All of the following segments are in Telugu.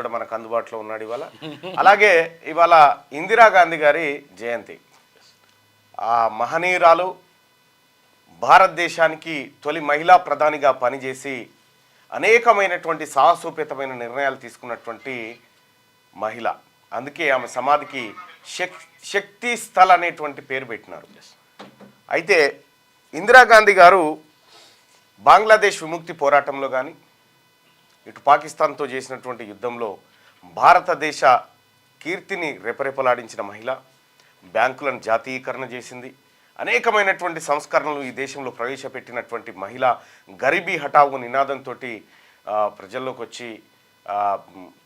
కూడా మనకు అందుబాటులో ఉన్నాడు ఇవాళ. అలాగే ఇవాళ ఇందిరాగాంధీ గారి జయంతి. ఆ మహనీయురాలు భారతదేశానికి తొలి మహిళా ప్రధానిగా పనిచేసి అనేకమైనటువంటి సాహసోపేతమైన నిర్ణయాలు తీసుకున్నటువంటి మహిళ. అందుకే ఆమె సమాధికి శక్తి స్థల్ అనేటువంటి పేరు పెట్టినారు. అయితే ఇందిరాగాంధీ గారు బంగ్లాదేశ్ విముక్తి పోరాటంలో కానీ ఇటు పాకిస్తాన్తో చేసినటువంటి యుద్ధంలో భారతదేశ కీర్తిని రెపరెపలాడించిన మహిళ. బ్యాంకులను జాతీయకరణ చేసింది. అనేకమైనటువంటి సంస్కరణలు ఈ దేశంలో ప్రవేశపెట్టినటువంటి మహిళ. గరీబీ హఠావు నినాదంతో ప్రజల్లోకి వచ్చి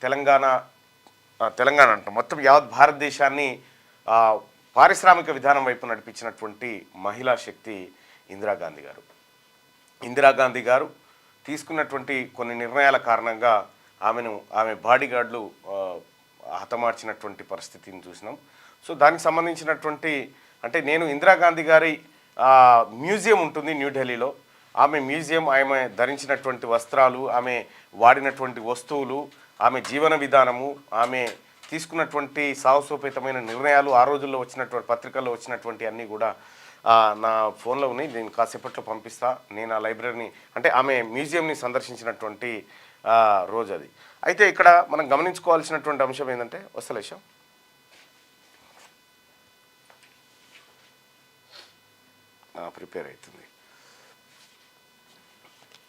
తెలంగాణ అంట మొత్తం యావత్ భారతదేశాన్ని పారిశ్రామిక విధానం వైపు నడిపించినటువంటి మహిళా శక్తి ఇందిరాగాంధీ గారు. ఇందిరాగాంధీ గారు తీసుకున్నటువంటి కొన్ని నిర్ణయాల కారణంగా ఆమె బాడీగార్డులు హతమార్చినటువంటి పరిస్థితిని చూసినాం. సో దానికి సంబంధించినటువంటి అంటే నేను ఇందిరాగాంధీ గారి మ్యూజియం ఉంటుంది న్యూఢిల్లీలో. ఆమె మ్యూజియం, ఆమె ధరించినటువంటి వస్త్రాలు, ఆమె వాడినటువంటి వస్తువులు, ఆమె జీవన విధానము, ఆమె తీసుకున్నటువంటి సాహసోపేతమైన నిర్ణయాలు, ఆ రోజుల్లో వచ్చినటువంటి పత్రికల్లో వచ్చినటువంటి అన్నీ కూడా నా ఫోన్లో ఉన్నాయి. నేను కాసేపట్లో పంపిస్తా. నేను ఆ లైబ్రరీని అంటే ఆమె మ్యూజియంని సందర్శించినటువంటి రోజు అది. అయితే ఇక్కడ మనం గమనించుకోవాల్సినటువంటి అంశం ఏంటంటే వస్తలేశం ప్రిపేర్ అవుతుంది.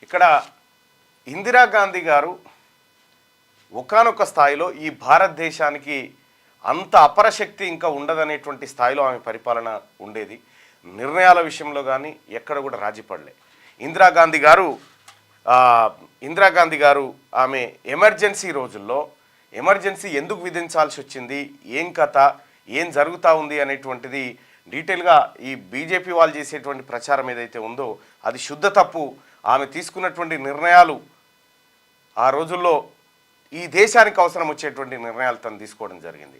ఇక్కడ ఇందిరాగాంధీ గారు ఒకానొక స్థాయిలో ఈ భారతదేశానికి అంత అపరశక్తి ఇంకా ఉండదనేటువంటి స్థాయిలో ఆమె పరిపాలన ఉండేది. నిర్ణయాల విషయంలో కానీ ఎక్కడ కూడా రాజీపడలే. ఇందిరాగాంధీ గారు ఆమె ఎమర్జెన్సీ రోజుల్లో ఎమర్జెన్సీ ఎందుకు విధించాల్సి వచ్చింది, ఏం కథ, ఏం జరుగుతూ ఉంది అనేటువంటిది డీటెయిల్గా ఈ బీజేపీ వాళ్ళు చేసేటువంటి ప్రచారం ఏదైతే ఉందో అది శుద్ధ తప్పు. ఆమె తీసుకున్నటువంటి నిర్ణయాలు ఆ రోజుల్లో ఈ దేశానికి అవసరం వచ్చేటువంటి నిర్ణయాలు తను తీసుకోవడం జరిగింది.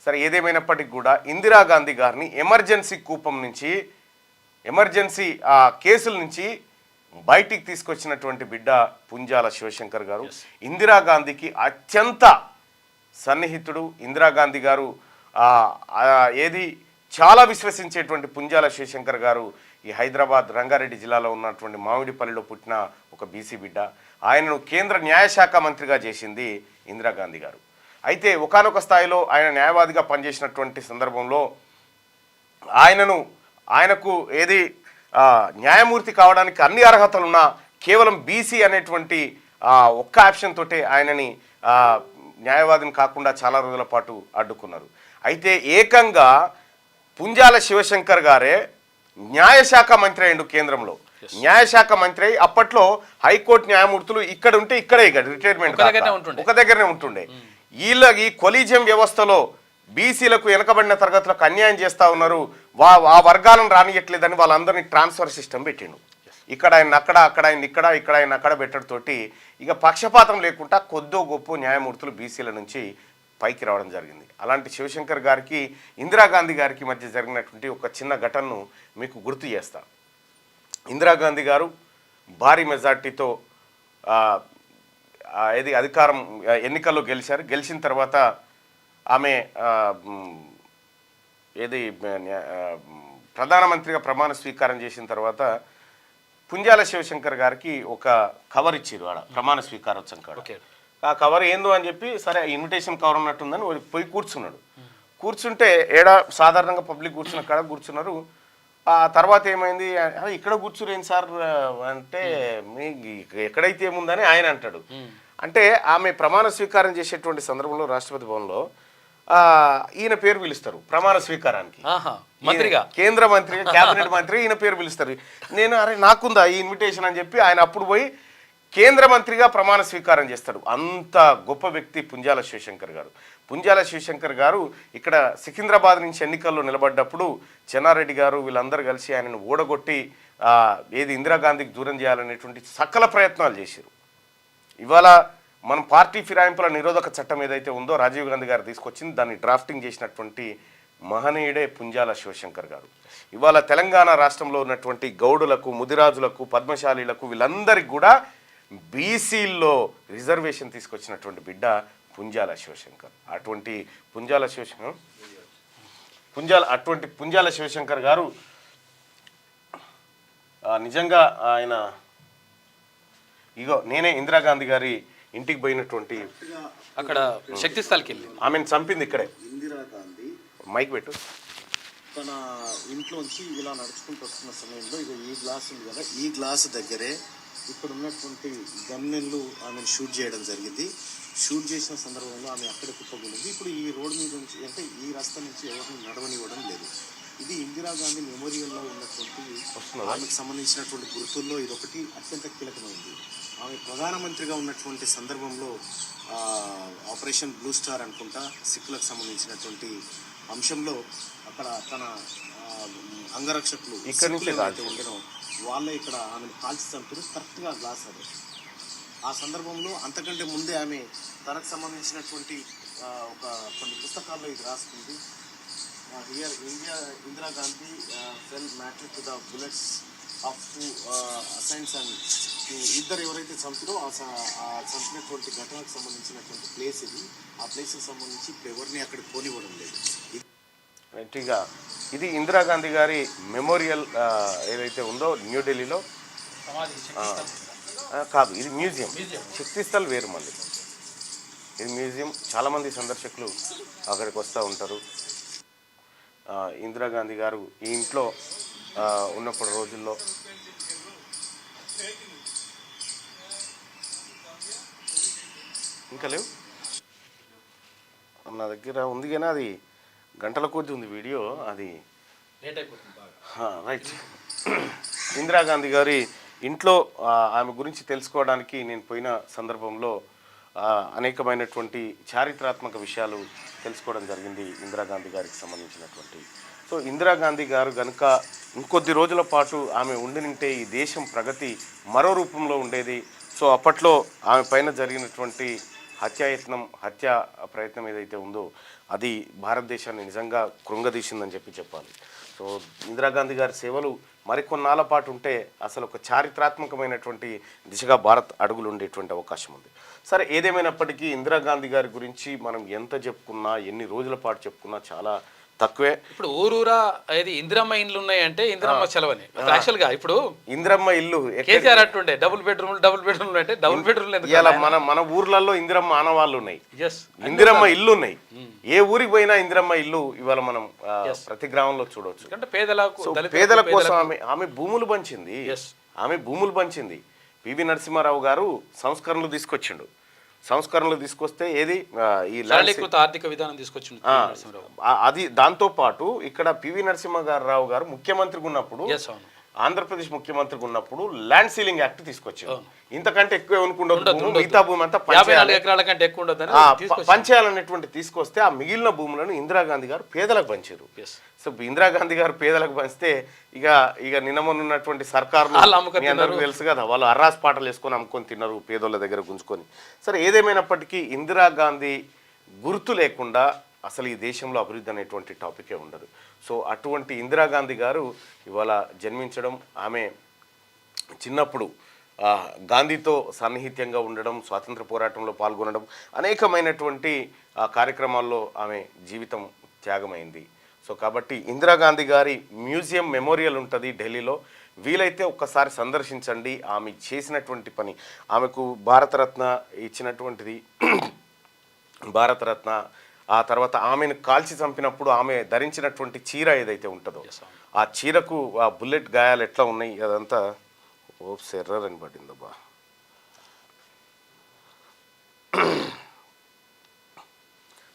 సరే, ఏదేమైనప్పటికీ కూడా ఇందిరాగాంధీ గారిని ఎమర్జెన్సీ కూపం నుంచి, ఎమర్జెన్సీ కేసుల నుంచి బయటికి తీసుకొచ్చినటువంటి బిడ్డ పుంజాల శివశంకర్ గారు. ఇందిరాగాంధీకి అత్యంత సన్నిహితుడు. ఇందిరాగాంధీ గారు ఏది చాలా విశ్వసించేటువంటి పుంజాల శివశంకర్ గారు ఈ హైదరాబాద్ రంగారెడ్డి జిల్లాలో ఉన్నటువంటి మామిడిపల్లిలో పుట్టిన ఒక బీసీ బిడ్డ. ఆయనను కేంద్ర న్యాయశాఖ మంత్రిగా చేసింది ఇందిరాగాంధీ గారు. అయితే ఒకానొక స్థాయిలో ఆయన న్యాయవాదిగా పనిచేసినటువంటి సందర్భంలో ఆయనకు ఏది న్యాయమూర్తి కావడానికి అన్ని అర్హతలున్నా కేవలం బీసీ అనేటువంటి ఒక్క ఆప్షన్ తోటే ఆయనని న్యాయవాదిని కాకుండా చాలా రోజుల పాటు అడ్డుకున్నారు. అయితే ఏకంగా పుంజాల శివశంకర్ గారే న్యాయశాఖ మంత్రి అయ్యిండు కేంద్రంలో. న్యాయశాఖ మంత్రి అయి అప్పట్లో హైకోర్టు న్యాయమూర్తులు ఇక్కడ ఉంటే ఇక్కడే రిటైర్మెంట్ ఒక దగ్గరనే ఉంటుండే. ఈ కొలీజియం వ్యవస్థలో బీసీలకు వెనకబడిన తరగతులకు అన్యాయం చేస్తూ ఉన్నారు, ఆ వర్గాలను రానియట్లేదని వాళ్ళందరినీ ట్రాన్స్ఫర్ సిస్టమ్ పెట్టిండు. ఇక్కడ ఆయన అక్కడ, అక్కడ ఆయన ఇక్కడ, ఇక్కడ ఆయన అక్కడ పెట్టడంతోటి ఇక పక్షపాతం లేకుండా కొద్దో గొప్ప న్యాయమూర్తులు బీసీల నుంచి పైకి రావడం జరిగింది. అలాంటి శివశంకర్ గారికి ఇందిరాగాంధీ గారికి మధ్య జరిగినటువంటి ఒక చిన్న ఘటనను మీకు గుర్తు చేస్తా. ఇందిరాగాంధీ గారు భారీ మెజార్టీతో అధికారం ఎన్నికల్లో గెలిచారు. గెలిచిన తర్వాత ఆమె ప్రధానమంత్రిగా ప్రమాణ స్వీకారం చేసిన తర్వాత పుంజాల శివశంకర్ గారికి ఒక కవర్ ఇచ్చారు ఆడ ప్రమాణ స్వీకారోత్సవం కాడ. ఆ కవర్ ఏందో అని చెప్పి సరే ఇన్విటేషన్ కవర్ ఉన్నట్టుందని పోయి కూర్చున్నాడు. కూర్చుంటే సాధారణంగా పబ్లిక్ కూర్చున్న కాడ కూర్చున్నారు. ఆ తర్వాత ఏమైంది, ఇక్కడ కూర్చురేంది సార్ అంటే ఎక్కడైతే ఏముందని ఆయన అంటాడు. అంటే ఆమె ప్రమాణ స్వీకారం చేసేటువంటి సందర్భంలో రాష్ట్రపతి భవన్లో ఈయన పేరు పిలుస్తారు ప్రమాణ స్వీకారానికి. కేంద్ర మంత్రి, క్యాబినెట్ మంత్రి ఈయన పేరు పిలుస్తారు. నేను నాకుందా ఈ ఇన్విటేషన్ అని చెప్పి ఆయన అప్పుడు పోయి కేంద్ర మంత్రిగా ప్రమాణ స్వీకారం చేస్తాడు. అంత గొప్ప వ్యక్తి పుంజాల శివశంకర్ గారు. పుంజాల శివశంకర్ గారు ఇక్కడ సికింద్రాబాద్ నుంచి ఎన్నికల్లో నిలబడ్డప్పుడు చెన్నారెడ్డి గారు వీళ్ళందరూ కలిసి ఆయనను ఓడగొట్టి ఇందిరాగాంధీకి దూరం చేయాలనేటువంటి సకల ప్రయత్నాలు చేశారు. ఇవాళ మనం పార్టీ ఫిరాయింపుల నిరోధక చట్టం ఏదైతే ఉందో రాజీవ్ గాంధీ గారు తీసుకొచ్చింది, దాన్ని డ్రాఫ్టింగ్ చేసినటువంటి మహనీయుడే పుంజాల శివశంకర్ గారు. ఇవాళ తెలంగాణ రాష్ట్రంలో ఉన్నటువంటి గౌడులకు, ముదిరాజులకు, పద్మశాలీలకు వీళ్ళందరికీ కూడా బీసీల్లో రిజర్వేషన్ తీసుకొచ్చినటువంటి బిడ్డ పుంజాల శివశంకర్. అటువంటి పుంజాల శివశంకర్ గారు నిజంగా ఆయన ఇగో నేనే ఇందిరాగాంధీ గారి ఇంటికి పోయినటువంటి అక్కడ శక్తి స్థల్కి వెళ్ళి ఆమెను చంపింది ఇక్కడే. ఇందిరాగాంధీ మైక్ పెట్టు. తన ఇంట్లోంచి ఇలా నడుచుకుంటూ వస్తున్న సమయంలో ఇక ఈ గ్లాస్ ఉంది కదా, ఈ గ్లాస్ దగ్గరే ఇక్కడ ఉన్నటువంటి గన్నెళ్ళు ఆమెను షూట్ చేయడం జరిగింది. షూట్ చేసిన సందర్భంలో ఆమె అక్కడే కుప్పకూలింది. ఇప్పుడు ఈ రోడ్డు మీద నుంచి అంటే ఈ రస్తా నుంచి ఎవరిని నడవనివ్వడం లేదు. ఇది ఇందిరాగాంధీ మెమోరియల్లో ఉన్నటువంటి ఆమెకు సంబంధించినటువంటి గుర్తుల్లో ఇదొకటి అత్యంత కీలకమైంది. ఆమె ప్రధానమంత్రిగా ఉన్నటువంటి సందర్భంలో ఆపరేషన్ బ్లూ స్టార్ అనుకుంటా సిక్కులకు సంబంధించినటువంటి అంశంలో అక్కడ తన అంగరక్షకులు ఇక్కడ నుంచి ఉండడం వాళ్ళే ఇక్కడ ఆమెను కాల్చి చంపారు. కరెక్ట్గా గ్లాస్ అది. ఆ సందర్భంలో అంతకంటే ముందే ఆమె తనకు సంబంధించినటువంటి ఒక కొన్ని పుస్తకాల్లో ఇది రాసుకుంది. Here Indira Gandhi fell martyr to the bullets of two assassins and ఇద్దరు ఎవరైతే చంపారో ఆ చంపినటువంటి ఘటనకు సంబంధించినటువంటి ప్లేస్ ఇది. ఆ ప్లేస్కి సంబంధించి ఇప్పుడు ఎవరిని అక్కడికి పోనివ్వడం లేదు. రైట్గా ఇది ఇందిరాగాంధీ గారి మెమోరియల్ ఏదైతే ఉందో న్యూఢిల్లీలో కాదు, ఇది మ్యూజియం. శక్తిస్థల్ వేరు మళ్ళీ, ఇది మ్యూజియం. చాలామంది సందర్శకులు అక్కడికి వస్తూ ఉంటారు. ఇందిరాగాంధీ గారు ఈ ఇంట్లో ఉన్నప్పుడు రోజుల్లో ఇంకా లేవు నా దగ్గర ఉంది, కానీ అది గంటల కొద్ది ఉంది వీడియో, అది రైట్. ఇందిరాగాంధీ గారి ఇంట్లో ఆమె గురించి తెలుసుకోవడానికి నేను పోయిన సందర్భంలో అనేకమైనటువంటి చారిత్రాత్మక విషయాలు తెలుసుకోవడం జరిగింది ఇందిరాగాంధీ గారికి సంబంధించినటువంటి. సో ఇందిరాగాంధీ గారు కనుక ఇంకొద్ది రోజుల పాటు ఆమె ఉండినింటే ఈ దేశం ప్రగతి మరో రూపంలో ఉండేది. సో అప్పట్లో ఆమె పైన జరిగినటువంటి హత్యా ప్రయత్నం ఏదైతే ఉందో అది భారతదేశాన్ని నిజంగా కృంగదీసిందని చెప్పాలి. సో ఇందిరాగాంధీ గారి సేవలు మరికొన్నాళ్ళ పాటు ఉంటే అసలు ఒక చారిత్రాత్మకమైనటువంటి దిశగా భారత్ అడుగులు ఉండేటువంటి అవకాశం ఉంది. సరే, ఏదేమైనప్పటికీ ఇందిరాగాంధీ గారి గురించి మనం ఎంత చెప్పుకున్నా, ఎన్ని రోజుల పాటు చెప్పుకున్నా చాలా తక్కువే. ఇప్పుడు ఊరూరా ఏది ఇందిరమ్మ ఇండ్లు ఉన్నాయంటే ఇందిరమ్మ చలవని యాక్చువల్ గా ఇప్పుడు ఇందిరమ్మ ఇల్లు కేసీఆర్ అట్టుండే డబుల్ బెడ్రూమ్ అంటే డబుల్ బెడ్రూమ్ ఇలా మన ఊర్లలో ఇందిరమ్మ ఆనవాళ్ళు ఉన్నాయి, ఇందిరమ్మ ఇల్లు ఉన్నాయి. ఏ ఊరికి పోయినా ఇందిరమ్మ ఇల్లు ఇవాళ మనం ప్రతి గ్రామంలో చూడవచ్చు. అంటే పేదల కోసం ఆమె భూములు పంచింది. పివి నరసింహారావు గారు సంస్కరణలు తీసుకొస్తే ఏది ఈ సరళీకృత ఆర్థిక విధానం తీసుకొచ్చింది అది. దాంతో పాటు ఇక్కడ పివి నరసింహారావు గారు ముఖ్యమంత్రిగా ఉన్నప్పుడు, ఆంధ్రప్రదేశ్ ముఖ్యమంత్రిగా ఉన్నప్పుడు ల్యాండ్ సీలింగ్ యాక్ట్ తీసుకొచ్చారు. ఇంతకంటే ఎక్కువ అనుకుంటారు, మిగతా భూమి అంతా పంచేయాలనేటువంటి తీసుకొస్తే ఆ మిగిలిన భూములను ఇందిరాగాంధీ గారు పేదలకు పంచారు. సో ఇందిరాగాంధీ గారు పేదలకు పంచితే ఇక నిన్నమొన్నటువంటి సర్కారు అందరికీ తెలుసు కదా, వాళ్ళు అర్రాస్ పాటలు వేసుకొని అమ్ముకొని తిన్నారు పేదోళ్ళ దగ్గర గుంజుకొని. సరే, ఏదేమైనప్పటికీ ఇందిరాగాంధీ గుర్తు లేకుండా అసలు ఈ దేశంలో అభివృద్ధి అనేటువంటి టాపికే ఉండదు. సో అటువంటి ఇందిరాగాంధీ గారు ఇవాళ జన్మించడం, ఆమె చిన్నప్పుడు గాంధీతో సన్నిహిత్యంగా ఉండడం, స్వాతంత్ర పోరాటంలో పాల్గొనడం, అనేకమైనటువంటి కార్యక్రమాల్లో ఆమె జీవితం త్యాగమైంది. సో కాబట్టి ఇందిరాగాంధీ గారి మ్యూజియం మెమోరియల్ ఉంటుంది ఢిల్లీలో, వీలైతే ఒక్కసారి సందర్శించండి. ఆమె చేసినటువంటి పని, ఆమెకు భారతరత్న ఇచ్చినటువంటిది, భారతరత్న. ఆ తర్వాత ఆమెను కాల్చి చంపినప్పుడు ఆమె ధరించినటువంటి చీర ఏదైతే ఉంటుందో ఆ చీరకు ఆ బుల్లెట్ గాయాలు ఎట్లా ఉన్నాయి అదంతా ఎర్రర్ అని పడిందబ్బా.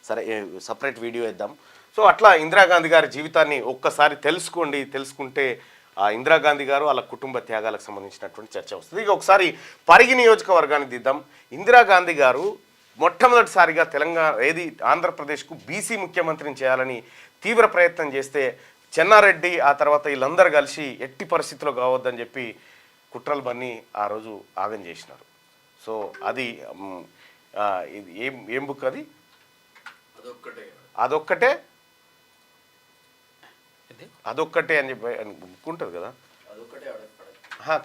సరే, సపరేట్ వీడియో వేద్దాం. సో అట్లా ఇందిరాగాంధీ గారి జీవితాన్ని ఒక్కసారి తెలుసుకుంటే ఆ ఇందిరాగాంధీ గారు వాళ్ళ కుటుంబ త్యాగాలకు సంబంధించినటువంటి చర్చ వస్తుంది. ఇక ఒకసారి పరిగి నియోజకవర్గాన్ని దిద్దాం. ఇందిరాగాంధీ గారు మొట్టమొదటిసారిగా ఆంధ్రప్రదేశ్కు బీసీ ముఖ్యమంత్రిని చేయాలని తీవ్ర ప్రయత్నం చేస్తే చెన్నారెడ్డి ఆ తర్వాత వీళ్ళందరూ కలిసి ఎట్టి పరిస్థితుల్లో కావద్దని చెప్పి కుట్రలు బన్ని ఆ రోజు ఆగం చేసినారు. సో అది ఏం బుక్ అది? అదొక్కటే అని చెప్పి బుక్ ఉంటుంది కదా,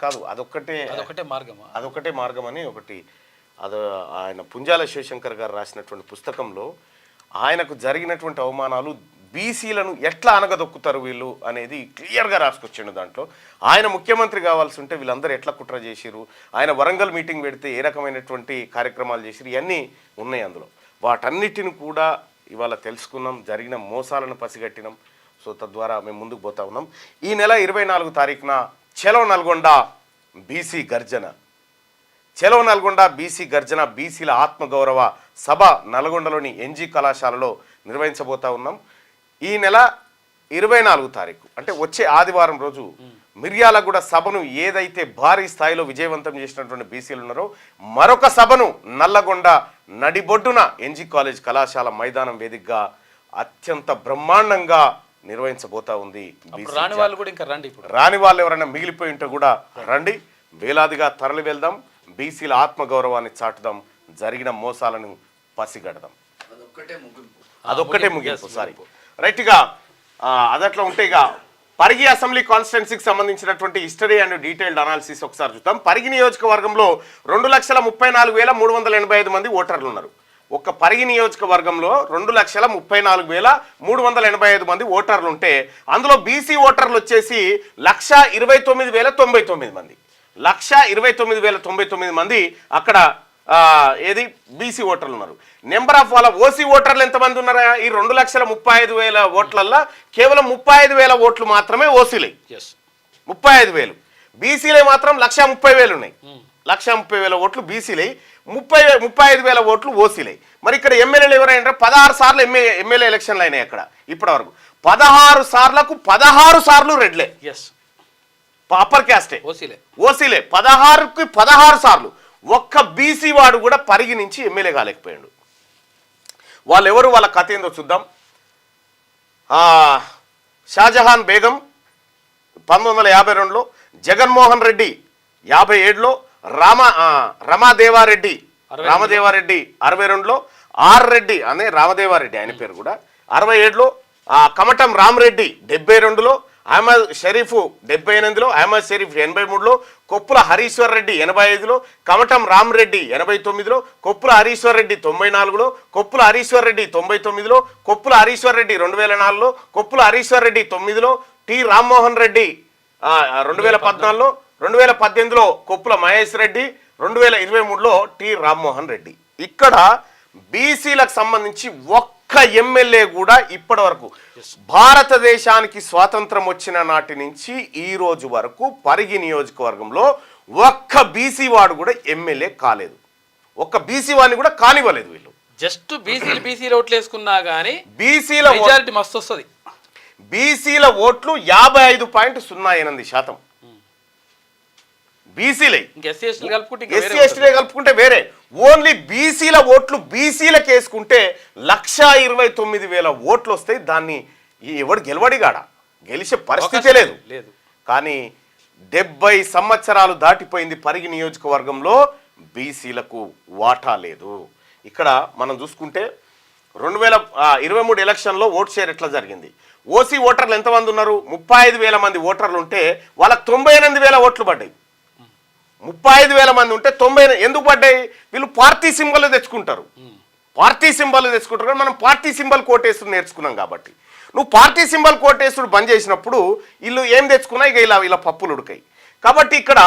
కాదు అదొక్కటే మార్గం అని ఒకటి అది ఆయన పుంజాల శివశంకర్ గారు రాసినటువంటి పుస్తకంలో ఆయనకు జరిగినటువంటి అవమానాలు బీసీలను ఎట్లా అనగదొక్కుతారు వీళ్ళు అనేది క్లియర్గా రాసుకొచ్చిండు. దాంట్లో ఆయన ముఖ్యమంత్రి కావాల్సి ఉంటే వీళ్ళందరూ ఎట్లా కుట్ర చేసిరు, ఆయన వరంగల్ మీటింగ్ పెడితే ఏ రకమైనటువంటి కార్యక్రమాలు చేసిరు, ఇవన్నీ ఉన్నాయి అందులో. వాటన్నిటిని కూడా ఇవాళ తెలుసుకున్నాం, జరిగిన మోసాలను పసిగట్టినాం. సో తద్వారా మేము ముందుకు పోతా ఉన్నాం. ఈ నెల 24 తారీఖున చలో నల్గొండ బీసీ గర్జన, చలో నల్గొండ బీసీ గర్జన బీసీల ఆత్మగౌరవ సభ నల్గొండలోని ఎన్జీ కళాశాలలో నిర్వహించబోతా ఉన్నాం. ఈ నెల 24 తారీఖు అంటే వచ్చే ఆదివారం రోజు మిర్యాలగూడ సభను ఏదైతే భారీ స్థాయిలో విజయవంతం చేసినటువంటి బీసీలు ఉన్నారో మరొక సభను నల్లగొండ నడిబొడ్డున ఎన్జీ కాలేజ్ కళాశాల మైదానం వేదికగా అత్యంత బ్రహ్మాండంగా నిర్వహించబోతా ఉంది. రాని వాళ్ళు కూడా ఇంకా రండి, రాని వాళ్ళు ఎవరైనా మిగిలిపోయి ఉంటే కూడా రండి, వేలాదిగా తరలి వెళ్దాం, బీసీల ఆత్మగౌరవాన్ని చాటుదాం, జరిగిన మోసాలను పసిగడదాం. అదొక్కటే ముగింపు. సారీ రైట్గా అదట్లో ఉంటే ఇక పరిగి అసెంబ్లీ కాన్స్టిట్యున్సీకి సంబంధించినటువంటి హిస్టరీ అండ్ డీటెయిల్డ్ అనాలిసిస్ ఒకసారి చూద్దాం. పరిగి నియోజకవర్గంలో 2,34,385 మంది ఓటర్లు ఉన్నారు. ఒక్క పరిగి నియోజకవర్గంలో 2,34,385 మంది ఓటర్లు ఉంటే అందులో బీసీ ఓటర్లు వచ్చేసి 1,29,099 మంది, 1,29,099 మంది అక్కడ ఏది బీసీ ఓటర్లు ఉన్నారు. నెంబర్ ఆఫ్ వాళ్ళ ఓసీ ఓటర్లు ఎంతమంది ఉన్నారా? ఈ 2,35,000 ఓట్లల్లో కేవలం 35,000 ఓట్లు మాత్రమే ఓసీలే, 35,000. బీసీలే మాత్రం 1,30,000 ఉన్నాయి, 1,30,000 ఓట్లు బీసీలే, 35,000 ఓట్లు ఓసీలే. మరి ఇక్కడ ఎమ్మెల్యేలు ఎవరైనా 16 సార్లు ఎమ్మెల్యే ఎలక్షన్లు అయినాయి అక్కడ ఇప్పటి వరకు. 16 సార్లకు 16 సార్లు రెడ్లే, అప్పర్ క్యాస్టే, ఓసీలే. 16కి 16 సార్లు. ఒక్క బీసీ వాడు కూడా పరిగి నుంచి ఎమ్మెల్యే కాలేకపోయాడు. వాళ్ళు ఎవరు, వాళ్ళ కథ ఏందో చూద్దాం. షాజహాన్ బేగం 1952లో, జగన్మోహన్ రెడ్డి 57లో, రామదేవారెడ్డి 62లో, ఆర్ రెడ్డి అనే రామదేవారెడ్డి ఆయన పేరు కూడా 67లో, కమటం రామరెడ్డి 72లో, అహ్మద్ షరీఫ్ 78లో, అహ్మద్ షరీఫ్ 83లో, కొప్పుల హరీశ్వర్ రెడ్డి 85లో, కమటం రామరెడ్డి 89లో, కొప్పుల హరీశ్వర్ రెడ్డి 94లో, కొప్పుల హరీశ్వర్ రెడ్డి 99లో, కొప్పుల హరీశ్వర్ రెడ్డి 2004లో, కొప్పుల హరీశ్వర్ రెడ్డి 9లో, టి రామ్మోహన్ రెడ్డి 2014లో, 2018లో కొప్పుల మహేష్ రెడ్డి, 2023లో టి రామ్మోహన్ రెడ్డి. ఇక్కడ బీసీలకు సంబంధించి ఒక్క ఎమ్మెల్యే కూడా ఇప్పటి వరకు భారతదేశానికి స్వాతంత్రం వచ్చిన నాటి నుంచి ఈ రోజు వరకు పరిగి నియోజకవర్గంలో ఒక్క బీసీ వాడు కూడా ఎమ్మెల్యే కాలేదు. ఒక్క బీసీ వాడిని కూడా కానివ్వలేదు వీళ్ళు. జస్ట్ బీసీలు ఓట్లు వేసుకున్నా కానీ బీసీల మెజారిటీ మస్తు వస్తుంది. బీసీల ఓట్లు 55.08%. బీసీలే, ఎస్సీ ఎస్టీలే కలుపుకుంటే వేరే. ఓన్లీ బీసీల ఓట్లు బీసీలకు వేసుకుంటే 1,29,000 ఓట్లు వస్తాయి. దాన్ని ఎవడు గెలవడిగాడ, గెలిచే పరిస్థితే లేదు. కానీ 70 సంవత్సరాలు దాటిపోయింది, పరిగి నియోజకవర్గంలో బీసీలకు వాటా లేదు. ఇక్కడ మనం చూసుకుంటే 2023 ఎలక్షన్లో ఓట్ షేర్ ఎట్లా జరిగింది? ఓసీ ఓటర్లు ఎంతమంది ఉన్నారు? 35,000 మంది ఓటర్లు ఉంటే వాళ్ళకి 98,000 ఓట్లు పడ్డాయి. 35,000 మంది ఉంటే 90 ఎందుకు పడ్డాయి? వీళ్ళు పార్టీ సింబల్ తెచ్చుకుంటారు, కానీ మనం పార్టీ సింబల్ కోటేసుడు నేర్చుకున్నాం కాబట్టి. నువ్వు పార్టీ సింబల్ కోటేసుడు బంద్ చేసినప్పుడు వీళ్ళు ఏం తెచ్చుకున్నా ఇక ఇలా పప్పులు ఉడకాయి. కాబట్టి ఇక్కడ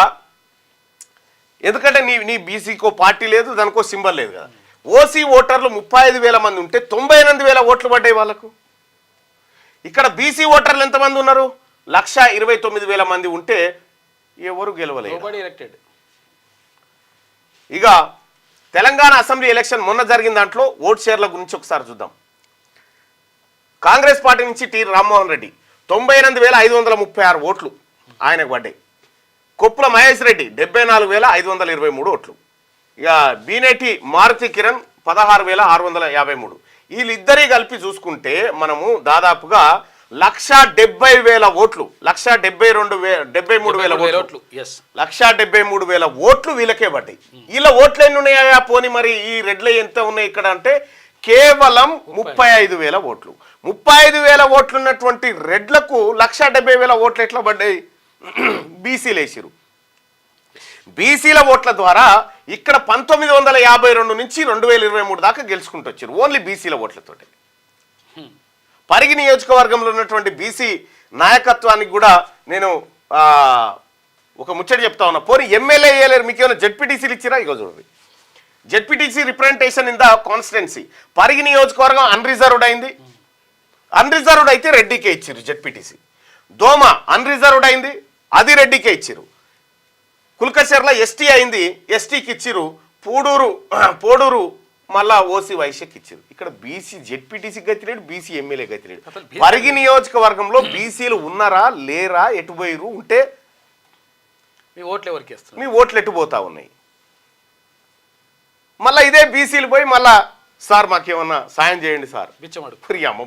ఎందుకంటే నీ బీసీకో పార్టీ లేదు, దానికో సింబల్ లేదు కదా. ఓసీ ఓటర్లు 35,000 మంది ఉంటే 98,000 ఓట్లు పడ్డాయి వాళ్ళకు. ఇక్కడ బీసీ ఓటర్లు ఎంతమంది ఉన్నారు? 1,29,000 మంది ఉంటే ఎవరు గెలవలేదు. ఇక తెలంగాణ అసెంబ్లీ ఎలక్షన్ మొన్న జరిగిన దాంట్లో ఓట్ షేర్ల గురించి ఒకసారి చూద్దాం. కాంగ్రెస్ పార్టీ నుంచి టి రామ్మోహన్ రెడ్డి 98,536 ఓట్లు ఆయనకు పడ్డాయి. కొప్పుల మహేష్ రెడ్డి 74,523 ఓట్లు. ఇక బీనేటి మారుతి కిరణ్ 16,653. వీళ్ళిద్దరి కలిపి చూసుకుంటే మనము దాదాపుగా 1,70,000 ఓట్లు, 1,73,000 ఓట్లు, 1,73,000 ఓట్లు వీళ్ళకే పడ్డాయి. వీళ్ళ ఓట్లు ఎన్ని ఉన్నాయా పోని? మరి ఈ రెడ్లు ఎంత ఉన్నాయి ఇక్కడ అంటే కేవలం 35,000 ఓట్లు. 35,000 ఓట్లు ఉన్నటువంటి రెడ్లకు 1,70,000 ఓట్లు ఎట్లా పడ్డాయి? బీసీలు వేసిరు. బీసీల ఓట్ల ద్వారా ఇక్కడ 1952 నుంచి 2023 దాకా గెలుచుకుంటూ వచ్చారు ఓన్లీ బీసీల ఓట్లతోటి. పరిగి నియోజకవర్గంలో ఉన్నటువంటి బీసీ నాయకత్వానికి కూడా నేను ఒక ముచ్చట చెప్తా ఉన్నా. పోనీ ఎమ్మెల్యే వేయలేరు, మీకు ఏమైనా జెడ్పీటీసీలు ఇచ్చిరా? ఇగో చూడండి, ZPTC representation in the constituency Parigi నియోజకవర్గం అన్రిజర్వ్డ్ అయింది. అన్రిజర్వ్డ్ అయితే రెడ్డికే ఇచ్చారు జెడ్పీటీసీ. దోమ అన్రిజర్వ్డ్ అయింది, అది రెడ్డికే ఇచ్చారు. కుల్కచర్ల ఎస్టీ అయింది, ఎస్టీకి ఇచ్చిరు. పోడూరు మళ్ళా ఓసీ వైశ్యకి ఇచ్చారు. ఇక్కడ బీసీ జెడ్పీటీసీ గతిలేడు, బీసీ ఎమ్మెల్యే గతిలేడు. పరిగి నియోజకవర్గంలో బీసీలు ఉన్నారా లేరా, ఎటు పోయిరు, ఉంటే మీ ఓట్లు ఎవరికి వేస్తారు? మీ ఓట్లు ఎటు పోతా ఉన్నాయి. మళ్ళీ ఇదే బీసీలు పోయి మళ్ళా సార్ మాకేమన్నా సాయం చేయండి సార్, బిచ్చమడు ప్రియామ్మ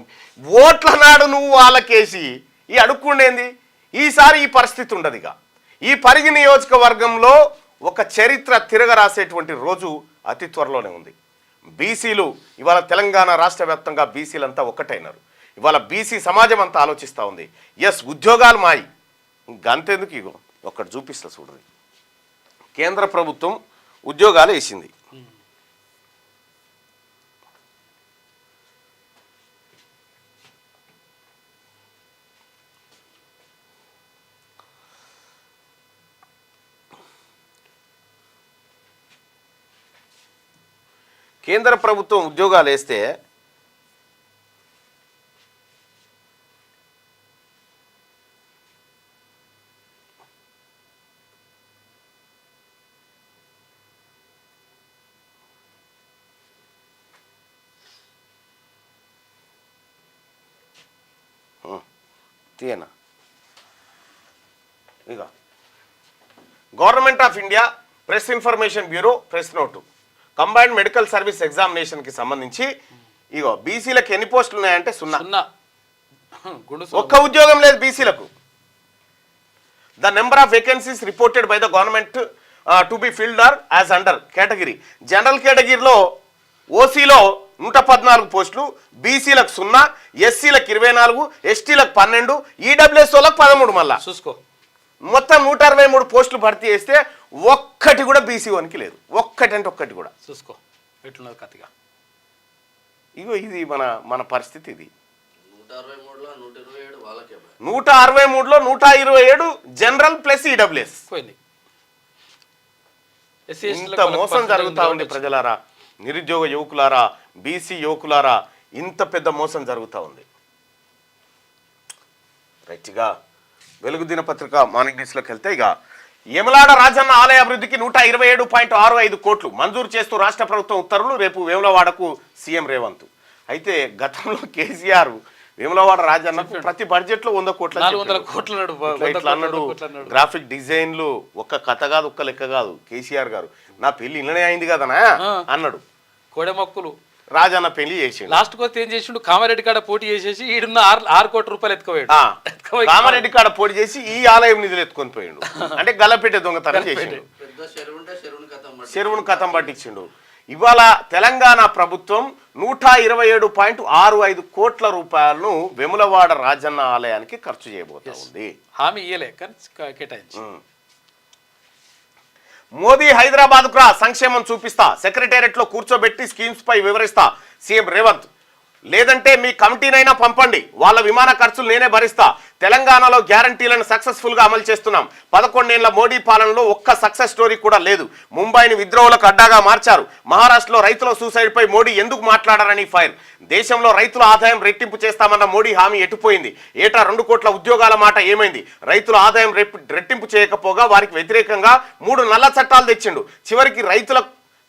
ఓట్ల నాడు నువ్వు వాళ్ళకేసి ఈ అడుక్కుండేంది. ఈసారి ఈ పరిస్థితి ఉండదు. ఇక ఈ పరిగి నియోజకవర్గంలో ఒక చరిత్ర తిరగరాసేటువంటి రోజు అతి త్వరలోనే ఉంది. బీసీలు ఇవాళ తెలంగాణ రాష్ట్ర వ్యాప్తంగా బీసీలంతా ఒక్కటైనారు. ఇవాళ బీసీ సమాజం అంతా ఆలోచిస్తూ ఉంది, ఎస్ ఉద్యోగాలు మాయి గంతెందుకు. ఇగో ఒక్కటి చూపిస్తా చూడండి, కేంద్ర ప్రభుత్వం ఉద్యోగాలు వేసింది. కేంద్ర ప్రభుత్వం ఉద్యోగాలు వేస్తే తీయనా ఇక government of India press information bureau press note combined medical service ఎగ్జామినేషన్కి సంబంధించి ఇగో బీసీలకు ఎన్ని పోస్టులు ఉన్నాయంటే 0. ఒక్క ఉద్యోగం లేదు బీసీలకు. The number of vacancies reported by the government to be filled are as under category. General కేటగిరీలో ఓసీలో 114 పోస్టులు, బీసీలకు 0, ఎస్సీలకు 24, ఎస్టీలకు 12, ఈడబ్ల్యూఎస్ వాళ్ళకు 13. మళ్ళా చూసుకో, మొత్తం 163 పోస్టులు భర్తీ చేస్తే ఒక్కటి కూడా బీసీ వన్కి లేదు. ఒక్కటంటే ఒక్కటి కూడా. చూసుకో ఎట్లున్నది కథగా. ఇగో ఇది మన పరిస్థితి. ఇది 163లో 127 జనరల్ ప్లస్ ఈడబ్ల్యూఎస్. ఇంత మోసం జరుగుతా ఉంది ప్రజలారా, నిరుద్యోగ యువకులారా, బీసీ యువకులారా, ఇంత పెద్ద మోసం జరుగుతూ ఉంది. రైట్గా వెలుగు దినపత్రిక మార్నింగ్ న్యూస్లోకి వెళ్తే ఇక యమలాడ రాజన్న ఆలయ అభివృద్ధికి 127.65 కోట్లు మంజూరు చేస్తూ రాష్ట్ర ప్రభుత్వం ఉత్తర్వులు. రేపు వేములవాడకు సీఎం రేవంత్. అయితే గతంలో కేసీఆర్ వేములవాడ రాజన్నకు ప్రతి బడ్జెట్లో 100 కోట్ల ఇట్లా అన్నాడు. గ్రాఫిక్ డిజైన్లు ఒక్క కథ కాదు, ఒక్క లెక్క కాదు. కేసీఆర్ గారు నా పెళ్లి ఇళ్ళనే అయింది కదనా అన్నాడు. కోడెమొక్కులు రాజన్న పెళ్లి చేసి లాస్ట్ కొత్త ఏం చేసిండు, కామారెడ్డి కాడ పోటీ చేసేసి ఈడున్న 6 కోట్ల రూపాయలు ఎత్తుకోవాడు. కామారెడ్డి కాడ పోటీ చేసి ఈ ఆలయం నిధులు ఎత్తుకొని పోయిండు. అంటే గల్లపెట్టే దొంగతనం చేసిండు, చెరువును కథం పట్టించిండు. ఇవాళ తెలంగాణ ప్రభుత్వం 127.65 కోట్ల రూపాయలను వెములవాడ రాజన్న ఆలయానికి ఖర్చు చేయబోతా ఉంది. హామీ ఇయ్యలే కానీ కేటాయించి. మోదీ హైదరాబాద్కు రా, సంక్షేమం చూపిస్తా, సెక్రటేరియట్లో కూర్చోబెట్టి స్కీమ్స్ పై వివరిస్తా సీఎం రేవంత్. లేదంటే మీ కమిటీనైనా పంపండి, వాళ్ళ విమాన ఖర్చులు నేనే భరిస్తా. తెలంగాణలో గ్యారంటీలను సక్సెస్ఫుల్గా అమలు చేస్తున్నాం. 11 ఏళ్ల మోడీ పాలనలో ఒక్క సక్సెస్ స్టోరీ కూడా లేదు. ముంబైని విద్రోహులకు అడ్డాగా మార్చారు. మహారాష్ట్రలో రైతుల సూసైడ్పై మోడీ ఎందుకు మాట్లాడారని ఫైర్. దేశంలో రైతుల ఆదాయం రెట్టింపు చేస్తామన్న మోడీ హామీ ఎటుపోయింది? ఏటా 2 కోట్ల ఉద్యోగాల మాట ఏమైంది? రైతుల ఆదాయం రెట్టింపు చేయకపోగా వారికి వ్యతిరేకంగా 3 నల్ల చట్టాలు తెచ్చిండు.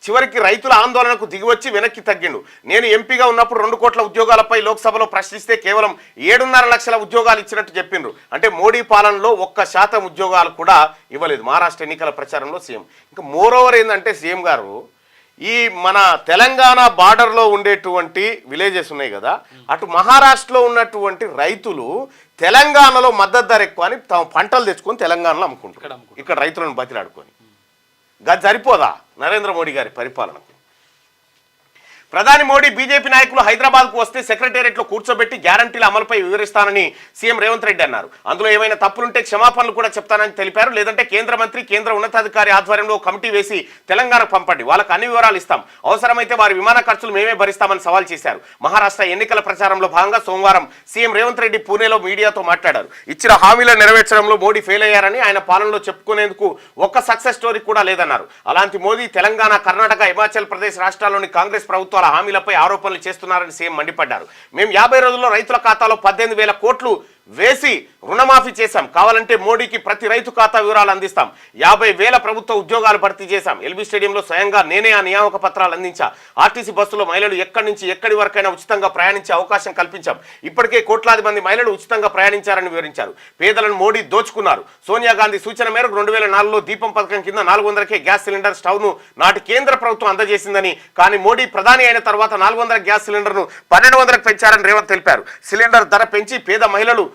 చివరికి రైతుల ఆందోళనకు దిగివచ్చి వెనక్కి తగ్గిండు. నేను ఎంపీగా ఉన్నప్పుడు 2 కోట్ల ఉద్యోగాలపై లోక్సభలో ప్రశ్నిస్తే కేవలం 7.5 లక్షల ఉద్యోగాలు ఇచ్చినట్టు చెప్పిండ్రు. అంటే మోడీ పాలనలో 1% ఉద్యోగాలు కూడా ఇవ్వలేదు. మహారాష్ట్ర ఎన్నికల ప్రచారంలో సీఎం. ఇంకా మోరోవర్ ఏంటంటే సీఎం గారు ఈ మన తెలంగాణ బార్డర్లో ఉండేటువంటి విలేజెస్ ఉన్నాయి కదా, అటు మహారాష్ట్రలో ఉన్నటువంటి రైతులు తెలంగాణలో మద్దతు ధర ఎక్కువ అని తమ పంటలు తెచ్చుకొని తెలంగాణలో అమ్ముకుంటారు. ఇక్కడ రైతులను బతిలాడుకొని. గది సరిపోదా నరేంద్ర మోడీ గారి పరిపాలనకు? ప్రధాని మోడీ బీజేపీ నాయకులు హైదరాబాద్కు వస్తే సెక్రటేరియట్లో కూర్చోబెట్టి గ్యారంటీల అమలుపై వివరిస్తానని సీఎం రేవంత్ రెడ్డి అన్నారు. అందులో ఏమైనా తప్పులుంటే క్షమాపణలు కూడా చెప్తానని తెలిపారు. లేదంటే కేంద్ర మంత్రి, కేంద్ర ఉన్నతాధికారి ఆధ్వర్యంలో కమిటీ వేసి తెలంగాణకు పంపండి, వాళ్ళకు అన్ని వివరాలు ఇస్తాం, అవసరమైతే వారి విమాన ఖర్చులు మేమే భరిస్తామని సవాల్ చేశారు. మహారాష్ట్ర ఎన్నికల ప్రచారంలో భాగంగా సోమవారం సీఎం రేవంత్ రెడ్డి పూణేలో మీడియాతో మాట్లాడారు. ఇచ్చిన హామీల నెరవేర్చడంలో మోడీ ఫెయిల్ అయ్యారని, ఆయన పాలనలో చెప్పుకునేందుకు ఒక్క సక్సెస్ స్టోరీ కూడా లేదన్నారు. అలాంటి మోదీ తెలంగాణ, కర్ణాటక, హిమాచల్ ప్రదేశ్ రాష్ట్రాల్లోని కాంగ్రెస్ ప్రభుత్వాల హామీలపై ఆరోపణలు చేస్తున్నారని సీఎం మండిపడ్డారు. మేము 50 రోజుల్లో రైతుల ఖాతాలో 18,000 కోట్లు వేసి రుణమాఫీ చేశాం. కావాలంటే మోడీకి ప్రతి రైతు ఖాతా వివరాలు అందిస్తాం. 50,000 ప్రభుత్వ ఉద్యోగాలు భర్తీ చేశాం. ఎల్బీ స్టేడియంలో స్వయంగా నేనే ఆ నియామక పత్రాలు అందించా. ఆర్టీసీ బస్సులో మహిళలు ఎక్కడి నుంచి ఎక్కడి వరకైనా ఉచితంగా ప్రయాణించే అవకాశం కల్పించాం. ఇప్పటికే కోట్లాది మంది మహిళలు ఉచితంగా ప్రయాణించారని వివరించారు. పేదలను మోడీ దోచుకున్నారు. సోనియా గాంధీ సూచన మేరకు 2004లో దీపం పథకం కింద 400కే గ్యాస్ సిలిండర్ స్టవ్ను నాటి కేంద్ర ప్రభుత్వం అందజేసిందని, కానీ మోడీ ప్రధాని అయిన తర్వాత 400 గ్యాస్ సిలిండర్ను 1200కు పెంచారని రేవంత్ తెలిపారు. సిలిండర్ ధర పెంచి పేద మహిళలు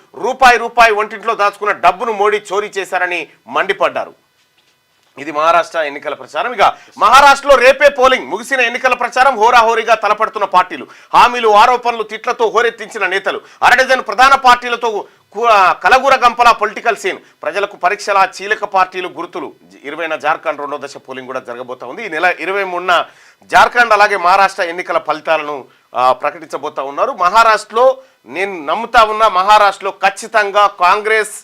రూపాయి వంటింట్లో దాచుకున్న డబ్బును మోడీ చోరీ చేశారని మండిపడ్డారు. ఇది మహారాష్ట్ర ఎన్నికల ప్రచారం. ఇక మహారాష్ట్రలో రేపే పోలింగ్. ముగిసిన ఎన్నికల ప్రచారం హోరాహోరీగా తలపడుతున్న పార్టీలు, హామీలు, ఆరోపణలు, తిట్లతో హోరెత్తించిన నేతలు, అరడజన్ ప్రధాన పార్టీలతో కలగుర గంపల పొలిటికల్ సీన్. ప్రజలకు పరీక్షల చీలక పార్టీలు గుర్తులు. 20న జార్ఖండ్ 2వ దశ పోలింగ్ కూడా జరగబోతా ఉంది. ఈ నెల 23న జార్ఖండ్ అలాగే మహారాష్ట్ర ఎన్నికల ఫలితాలను ప్రకటించబోతా ఉన్నారు. మహారాష్ట్రలో నేను నమ్ముతా ఉన్నా, మహారాష్ట్రలో ఖచ్చితంగా కాంగ్రెస్,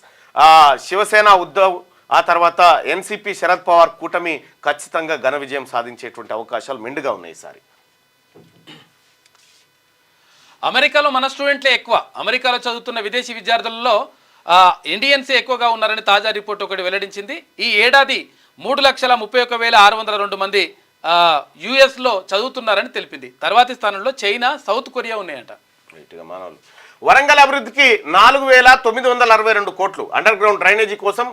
శివసేన, ఉద్ధవ్, ఆ తర్వాత ఎన్సీపీ, శరద్ పవార్ కూటమి ఖచ్చితంగా ఘన విజయం సాధించేటువంటి అవకాశాలు మెండుగా ఉన్నాయి ఈసారి. అమెరికాలో మన స్టూడెంట్లే ఎక్కువ. అమెరికాలో చదువుతున్న విదేశీ విద్యార్థులలో ఇండియన్సే ఎక్కువగా ఉన్నారని తాజా రిపోర్ట్ ఒకటి వెల్లడించింది. ఈ ఏడాది 3,31,602 మంది యుఎస్లో చదువుతున్నారని తెలిపింది. తర్వాతి స్థానంలో చైనా, సౌత్ కొరియా ఉన్నాయంట. వరంగల్ అభివృద్ధికి 4,962 కోట్లు, అండర్ గ్రౌండ్ డ్రైనేజీ కోసం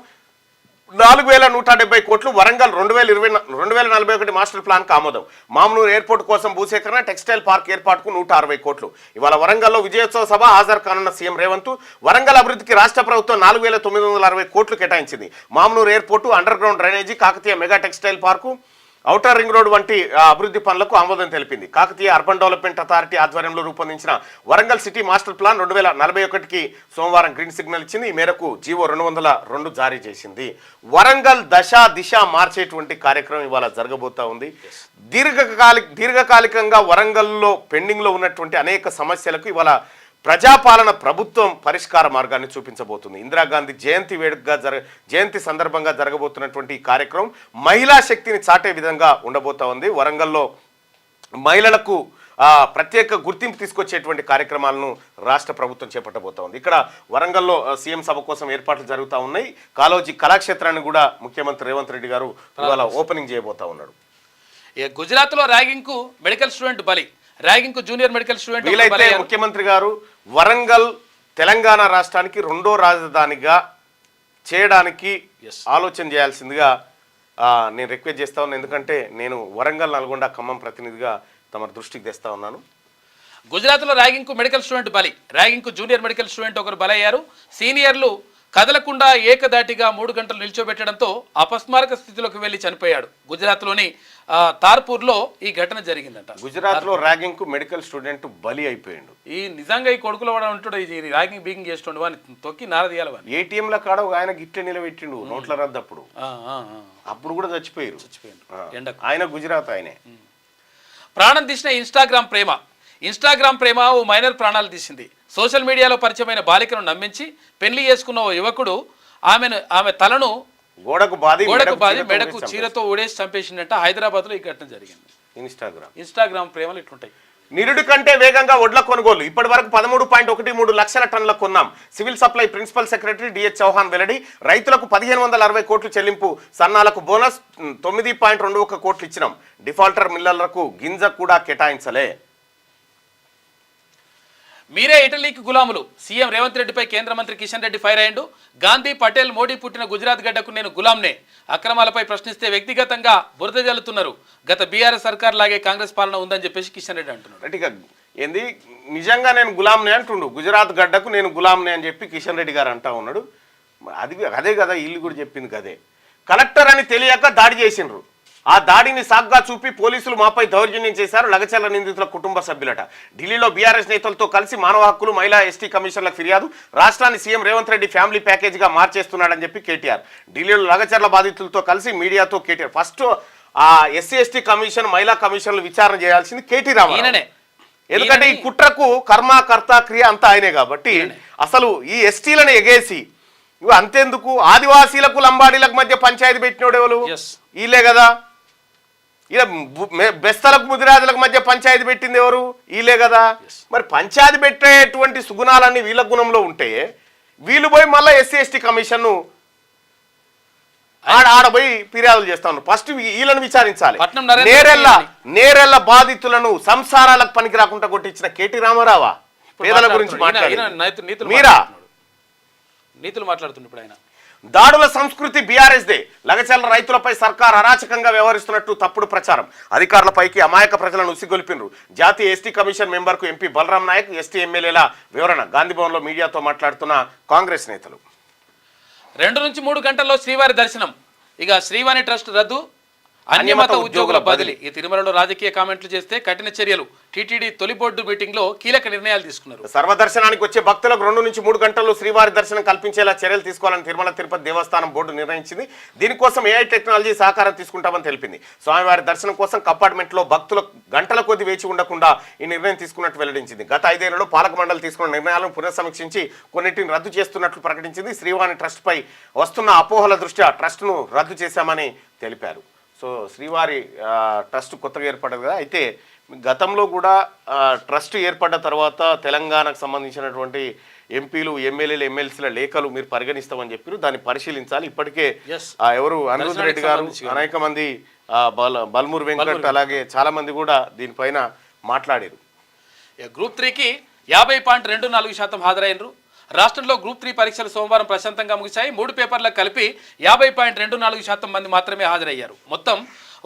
4,170 కోట్లు, వరంగల్ 2041 మాస్టర్ ప్లాన్కు ఆమోదం, మామనూరు ఎయిర్పోర్ట్ కోసం భూసేకరణ, టెక్స్టైల్ పార్క్ ఏర్పాటుకు 160 కోట్లు. ఇవాళ వరంగల్లో విజయోత్సవ సభ హాజరు కానున్న సీఎం రేవంత్. వరంగల్ అభివృద్ధికి రాష్ట్ర ప్రభుత్వం 4,960 కోట్లు కేటాయించింది. Mamnoor airport, under ground drainage, Kakatiya mega textile park, outer ring road వంటి అభివృద్ధి పనులకు ఆమోదం తెలిపింది. కాకతీయ అర్బన్ డెవలప్మెంట్ అథారిటీ ఆధ్వర్యంలో రూపొందించిన వరంగల్ సిటీ మాస్టర్ ప్లాన్ 2041కి సోమవారం గ్రీన్ సిగ్నల్ ఇచ్చింది. ఈ మేరకు జీవో 202 జారీ చేసింది. వరంగల్ దిశ మార్చేటువంటి కార్యక్రమం ఇవాళ జరగబోతా ఉంది. దీర్ఘకాలికంగా వరంగల్లో పెండింగ్లో ఉన్నటువంటి అనేక సమస్యలకు ఇవాళ ప్రజాపాలన ప్రభుత్వం పరిష్కార మార్గాన్ని చూపించబోతుంది. ఇందిరాగాంధీ జయంతి సందర్భంగా జరగబోతున్నటువంటి ఈ కార్యక్రమం మహిళా శక్తిని చాటే విధంగా ఉండబోతా ఉంది. వరంగల్లో మహిళలకు ప్రత్యేక గుర్తింపు తీసుకొచ్చేటువంటి కార్యక్రమాలను రాష్ట్ర ప్రభుత్వం చేపట్టబోతా ఉంది. ఇక్కడ వరంగల్లో సీఎం సభ కోసం ఏర్పాట్లు జరుగుతూ ఉన్నాయి. కాళోజీ కళాక్షేత్రాన్ని కూడా ముఖ్యమంత్రి రేవంత్ రెడ్డి గారు ఇవాళ ఓపెనింగ్ చేయబోతా ఉన్నాడు. గుజరాత్లో ర్యాగింగ్కు మెడికల్ స్టూడెంట్ బలి, ర్యాగింగ్కు జూనియర్ మెడికల్ స్టూడెంట్. వీలైతే ముఖ్యమంత్రి గారు వరంగల్ తెలంగాణ రాష్ట్రానికి 2వ రాజధానిగా చేయడానికి ఆలోచన చేయాల్సిందిగా నేను రిక్వెస్ట్ చేస్తా ఉన్నాను. ఎందుకంటే నేను వరంగల్, నల్గొండ, ఖమ్మం ప్రతినిధిగా తమ దృష్టికి తెస్తా ఉన్నాను. గుజరాత్లో ర్యాగింగ్కు మెడికల్ స్టూడెంట్ బలి, ర్యాగింగ్కు జూనియర్ మెడికల్ స్టూడెంట్ ఒకరు బలయ్యారు. సీనియర్లు కదలకుండా ఏకదాటిగా 3 గంటలు నిల్చోబెట్టడంతో అపస్మారక స్థితిలోకి వెళ్లి చనిపోయాడు. గుజరాత్లోని తార్పూర్లో ఈ ఘటన జరిగిందట. గుజరాత్లో ర్యాగింగ్ కు మెడికల్ స్టూడెంట్ బలి అయిపోయాడు. ఈ నిజంగా ఈ కొడుకులో వాడు ఉంటాడు, ఈ ర్యాగింగ్ బీగింగ్ చేస్తుండే వాడిని తొక్కి నారదీయాలి. వాడిని ఏటీఎంల కాడ ఆయన గిట్ల నిలబెట్టిండు నోట్ల రద్దప్పుడు, అప్పుడు కూడా చచ్చిపోయారు. ఎండకు ఆయన గుజరాత్ ఆయనే. ప్రాణం తీసిన ఇన్స్టాగ్రామ్ ప్రేమ ఓ మైనర్ ప్రాణాలు తీసింది. సోషల్ మీడియాలో పరిచయమైన బాలికను నమ్మించి పెళ్లి చేసుకున్న ఓ యువకుడు ఆమె తలను గోడకు బాది మెడకు చీరతో ఊడేసి చంపేసిందంట. హైదరాబాద్లో ఈ ఘటన జరిగింది. ఇన్స్టాగ్రామ్ ప్రేమలు ఇట్లుంటాయి. నిరుడు కంటే వేగంగా వడ్ల కొనుగోలు. ఇప్పటి వరకు 13.13 లక్షల టన్నుల కొన్నాం. Civil supply principal secretary DH Chauhan వెల్లడి. రైతులకు 1,560 కోట్లు చెల్లింపు, సన్నాలకు బోనస్ 9.21 కోట్లు ఇచ్చినాం. డిఫాల్టర్ మిల్లర్లకు గింజ కూడా కేటాయించలే. మీరే ఇటలీకి గులాములు. సీఎం రేవంత్ రెడ్డిపై కేంద్ర మంత్రి కిషన్ రెడ్డి ఫైర్ అయ్యిండు. గాంధీ, పటేల్, మోడీ పుట్టిన గుజరాత్ గడ్డకు నేను గులాంనే. అక్రమాలపై ప్రశ్నిస్తే వ్యక్తిగతంగా బురద జల్లుతున్నారు. గత బీఆర్ఎస్ సర్కార్ లాగే కాంగ్రెస్ పాలన ఉందని చెప్పేసి కిషన్ రెడ్డి అంటున్నాడు. ఏంది నిజంగా నేను గులాంనే అంటుండు. గుజరాత్ గడ్డకు నేను గులాంనే అని చెప్పి కిషన్ రెడ్డి గారు అంటా ఉన్నాడు. అదే కదా ఇల్లు కూడా చెప్పింది కదే. కలెక్టర్ అని తెలియక దాడి చేసిండ్రు. ఆ దాడిని సాగ్గా చూపి పోలీసులు మాపై దౌర్జన్యం చేశారు లగచర్ల నిందితుల కుటుంబ సభ్యులట. ఢిల్లీలో బీఆర్ఎస్ నేతలతో కలిసి మానవ హక్కులు మహిళా ఎస్టీ కమిషన్లకు ఫిర్యాదు. రాష్ట్రాన్ని సీఎం రేవంత్ రెడ్డి ఫ్యామిలీ ప్యాకేజీగా మార్చేస్తున్నాడని చెప్పి కేటీఆర్. ఢిల్లీలో లగచర్ల బాధితులతో కలిసి మీడియాతో కేటీఆర్. ఫస్ట్ ఆ ఎస్సీ ఎస్టీ కమిషన్ మహిళా కమిషన్లు విచారణ చేయాల్సింది కేటీ రామారావు. ఎందుకంటే ఈ కుట్రకు కర్మ కర్త క్రియ అంతా ఆయనే కాబట్టి అసలు ఈ ఎస్టీలను ఎగేసి అంతేందుకు ఆదివాసీలకు లంబాడీలకు మధ్య పంచాయతీ పెట్టినోడు ఎవరు? వీళ్ళే కదా. ఇలా బెస్తలకు ముదిరాజులకు మధ్య పంచాయతీ పెట్టింది ఎవరు? వీళ్ళే కదా. మరి పంచాయతీ పెట్టేటువంటి సుగుణాలన్నీ వీళ్ళ గుణంలో ఉంటే వీళ్ళు పోయి మళ్ళీ ఎస్సీ ఎస్టీ కమిషన్ ఆడపోయి ఫిర్యాదులు చేస్తా ఉన్నారు. ఫస్ట్ వీళ్ళని విచారించాలి. నేరెళ్ళ బాధితులను సంసారాలకు పనికి రాకుండా కొట్టించిన కేటీ రామారావా పేదల గురించి మాట్లాడి మీరా నీతులు మాట్లాడుతుంది ఇప్పుడు ఆయన. దాడుల సంస్కృతి బీఆర్ఎస్ దే. లగచర్ల రైతులపై సర్కార్ అరాచకంగా వ్యవహరిస్తున్నట్టు తప్పుడు ప్రచారం. అధికారులపైకి అమాయక ప్రజలను ఉసిగొల్పినరు. జాతీయ ఎస్టీ కమిషన్ మెంబర్కు ఎంపీ బలరాం నాయక్ ఎస్టీ ఎమ్మెల్యేల వివరణ. గాంధీభవన్లో మీడియాతో మాట్లాడుతున్న కాంగ్రెస్ నేతలు. 2 నుంచి 3 గంటల్లో శ్రీవారి దర్శనం. ఇక శ్రీవాణి ట్రస్ట్ రద్దు, అన్యమత ఉద్యోగుల బదిలీ. ఈ తిరుమలలో రాజకీయ కామెంట్లు చేస్తే కఠిన చర్యలు. టీటీడీ తొలి బోర్డు మీటింగ్ లో కీలక నిర్ణయాలు తీసుకున్నారు. సర్వదర్శనానికి వచ్చే భక్తులకు 2 నుంచి 3 గంటల్లో శ్రీవారి దర్శనం కల్పించేలా చర్యలు తీసుకోవాలని తిరుమల తిరుపతి దేవస్థానం బోర్డు నిర్ణయించింది. దీనికోసం ఏఐ టెక్నాలజీ సహకారం తీసుకుంటామని తెలిపింది. స్వామివారి దర్శనం కోసం కంపార్ట్మెంట్ లో భక్తులు గంటల కొద్ది వేచి ఉండకుండా ఈ నిర్ణయం తీసుకున్నట్టు వెల్లడించింది. గత 5 ఏళ్లలో పాలక మండలి తీసుకున్న నిర్ణయాలను పునఃసమీక్షించి కొన్నింటిని రద్దు చేస్తున్నట్లు ప్రకటించింది. శ్రీవాణి ట్రస్ట్ పై వస్తున్న అపోహల దృష్ట్యా ట్రస్ట్ను రద్దు చేశామని తెలిపారు. సో శ్రీవారి ట్రస్ట్ కొత్తగా ఏర్పడ్డది కదా. అయితే గతంలో కూడా ట్రస్ట్ ఏర్పడ్డ తర్వాత తెలంగాణకు సంబంధించినటువంటి ఎంపీలు ఎమ్మెల్యేలు ఎమ్మెల్సీల లేఖలు మీరు పరిగణిస్తామని చెప్పారు. దాన్ని పరిశీలించాలి. ఇప్పటికే ఎవరు అనిరుద్ధ్ రెడ్డి గారు, అనేక మంది బల్మూర్ వెంకట్, అలాగే చాలా మంది కూడా దీనిపైన మాట్లాడారు. గ్రూప్ 3కి 50.24% హాజరైనరు. రాష్ట్రంలో గ్రూప్ 3 పరీక్షలు సోమవారం ప్రశాంతంగా ముగిశాయి. 3 పేపర్లకు కలిపి 50.24% మంది మాత్రమే హాజరయ్యారు. మొత్తం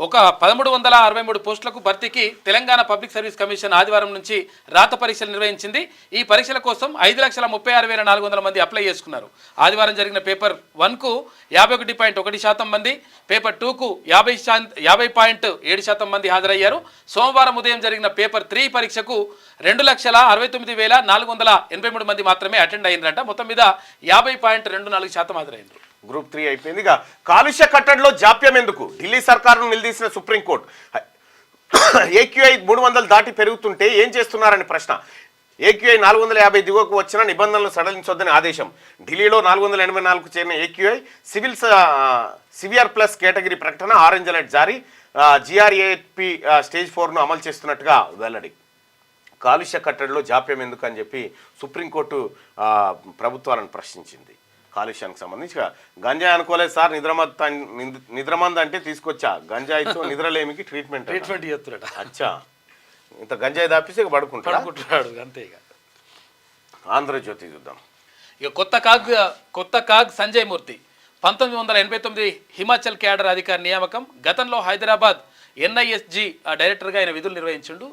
ఒక 1363 పోస్టులకు భర్తీకి తెలంగాణ పబ్లిక్ సర్వీస్ కమిషన్ ఆదివారం నుంచి రాత పరీక్షలు నిర్వహించింది. ఈ పరీక్షల కోసం 5,36,400 మంది అప్లై చేసుకున్నారు. ఆదివారం జరిగిన పేపర్ 1కు 51.1% మంది, పేపర్ 2కు 50.7% మంది హాజరయ్యారు. సోమవారం ఉదయం జరిగిన పేపర్ 3 పరీక్షకు 2,69,483 మంది మాత్రమే అటెండ్ అయ్యిందంట. మొత్తం మీద 50.24% హాజరైంది. గ్రూప్ 3 అయిపోయింది. ఇక కాలుష్య కట్టడిలో జాప్యం ఎందుకు? ఢిల్లీ సర్కారును నిలదీసిన సుప్రీంకోర్టు. ఏక్యూఐ 300 దాటి పెరుగుతుంటే ఏం చేస్తున్నారని ప్రశ్న. ఏక్యూఐ 450 దిగువకు వచ్చిన నిబంధనలు సడలించొద్దని ఆదేశం. ఢిల్లీలో 484కు చేరిన ఏక్యూఐ సివియర్ ప్లస్ కేటగిరీ ప్రకటన, ఆరెంజ్ అలర్ట్ జారీ. జిఆర్ఏపి స్టేజ్ 4ను అమలు చేస్తున్నట్టుగా వెల్లడి. కాలుష్య కట్టడిలో జాప్యం ఎందుకు అని చెప్పి సుప్రీంకోర్టు ప్రభుత్వాలను ప్రశ్నించింది. కాలుష్యానికి సంబంధించి గంజాయి అనుకోలేదు సార్, నిద్రమంది అంటే తీసుకొచ్చా, గంజాయితో నిద్రలేమికి ట్రీట్మెంట్ చేస్తున్నాడు. అచ్చా, ఇంత గంజాయి దాపిస్తే ఇక పడుకుంటున్నాడు అంతే. ఇక ఆంధ్రజ్యోతి చూద్దాం. ఇక కొత్త కాగ్ సంజయ్ మూర్తి 1989 హిమాచల్ క్యాడర్ అధికారి నియామకం. గతంలో హైదరాబాద్ ఎన్ఐఎస్జి డైరెక్టర్గా ఆయన విధులు నిర్వహించిండు.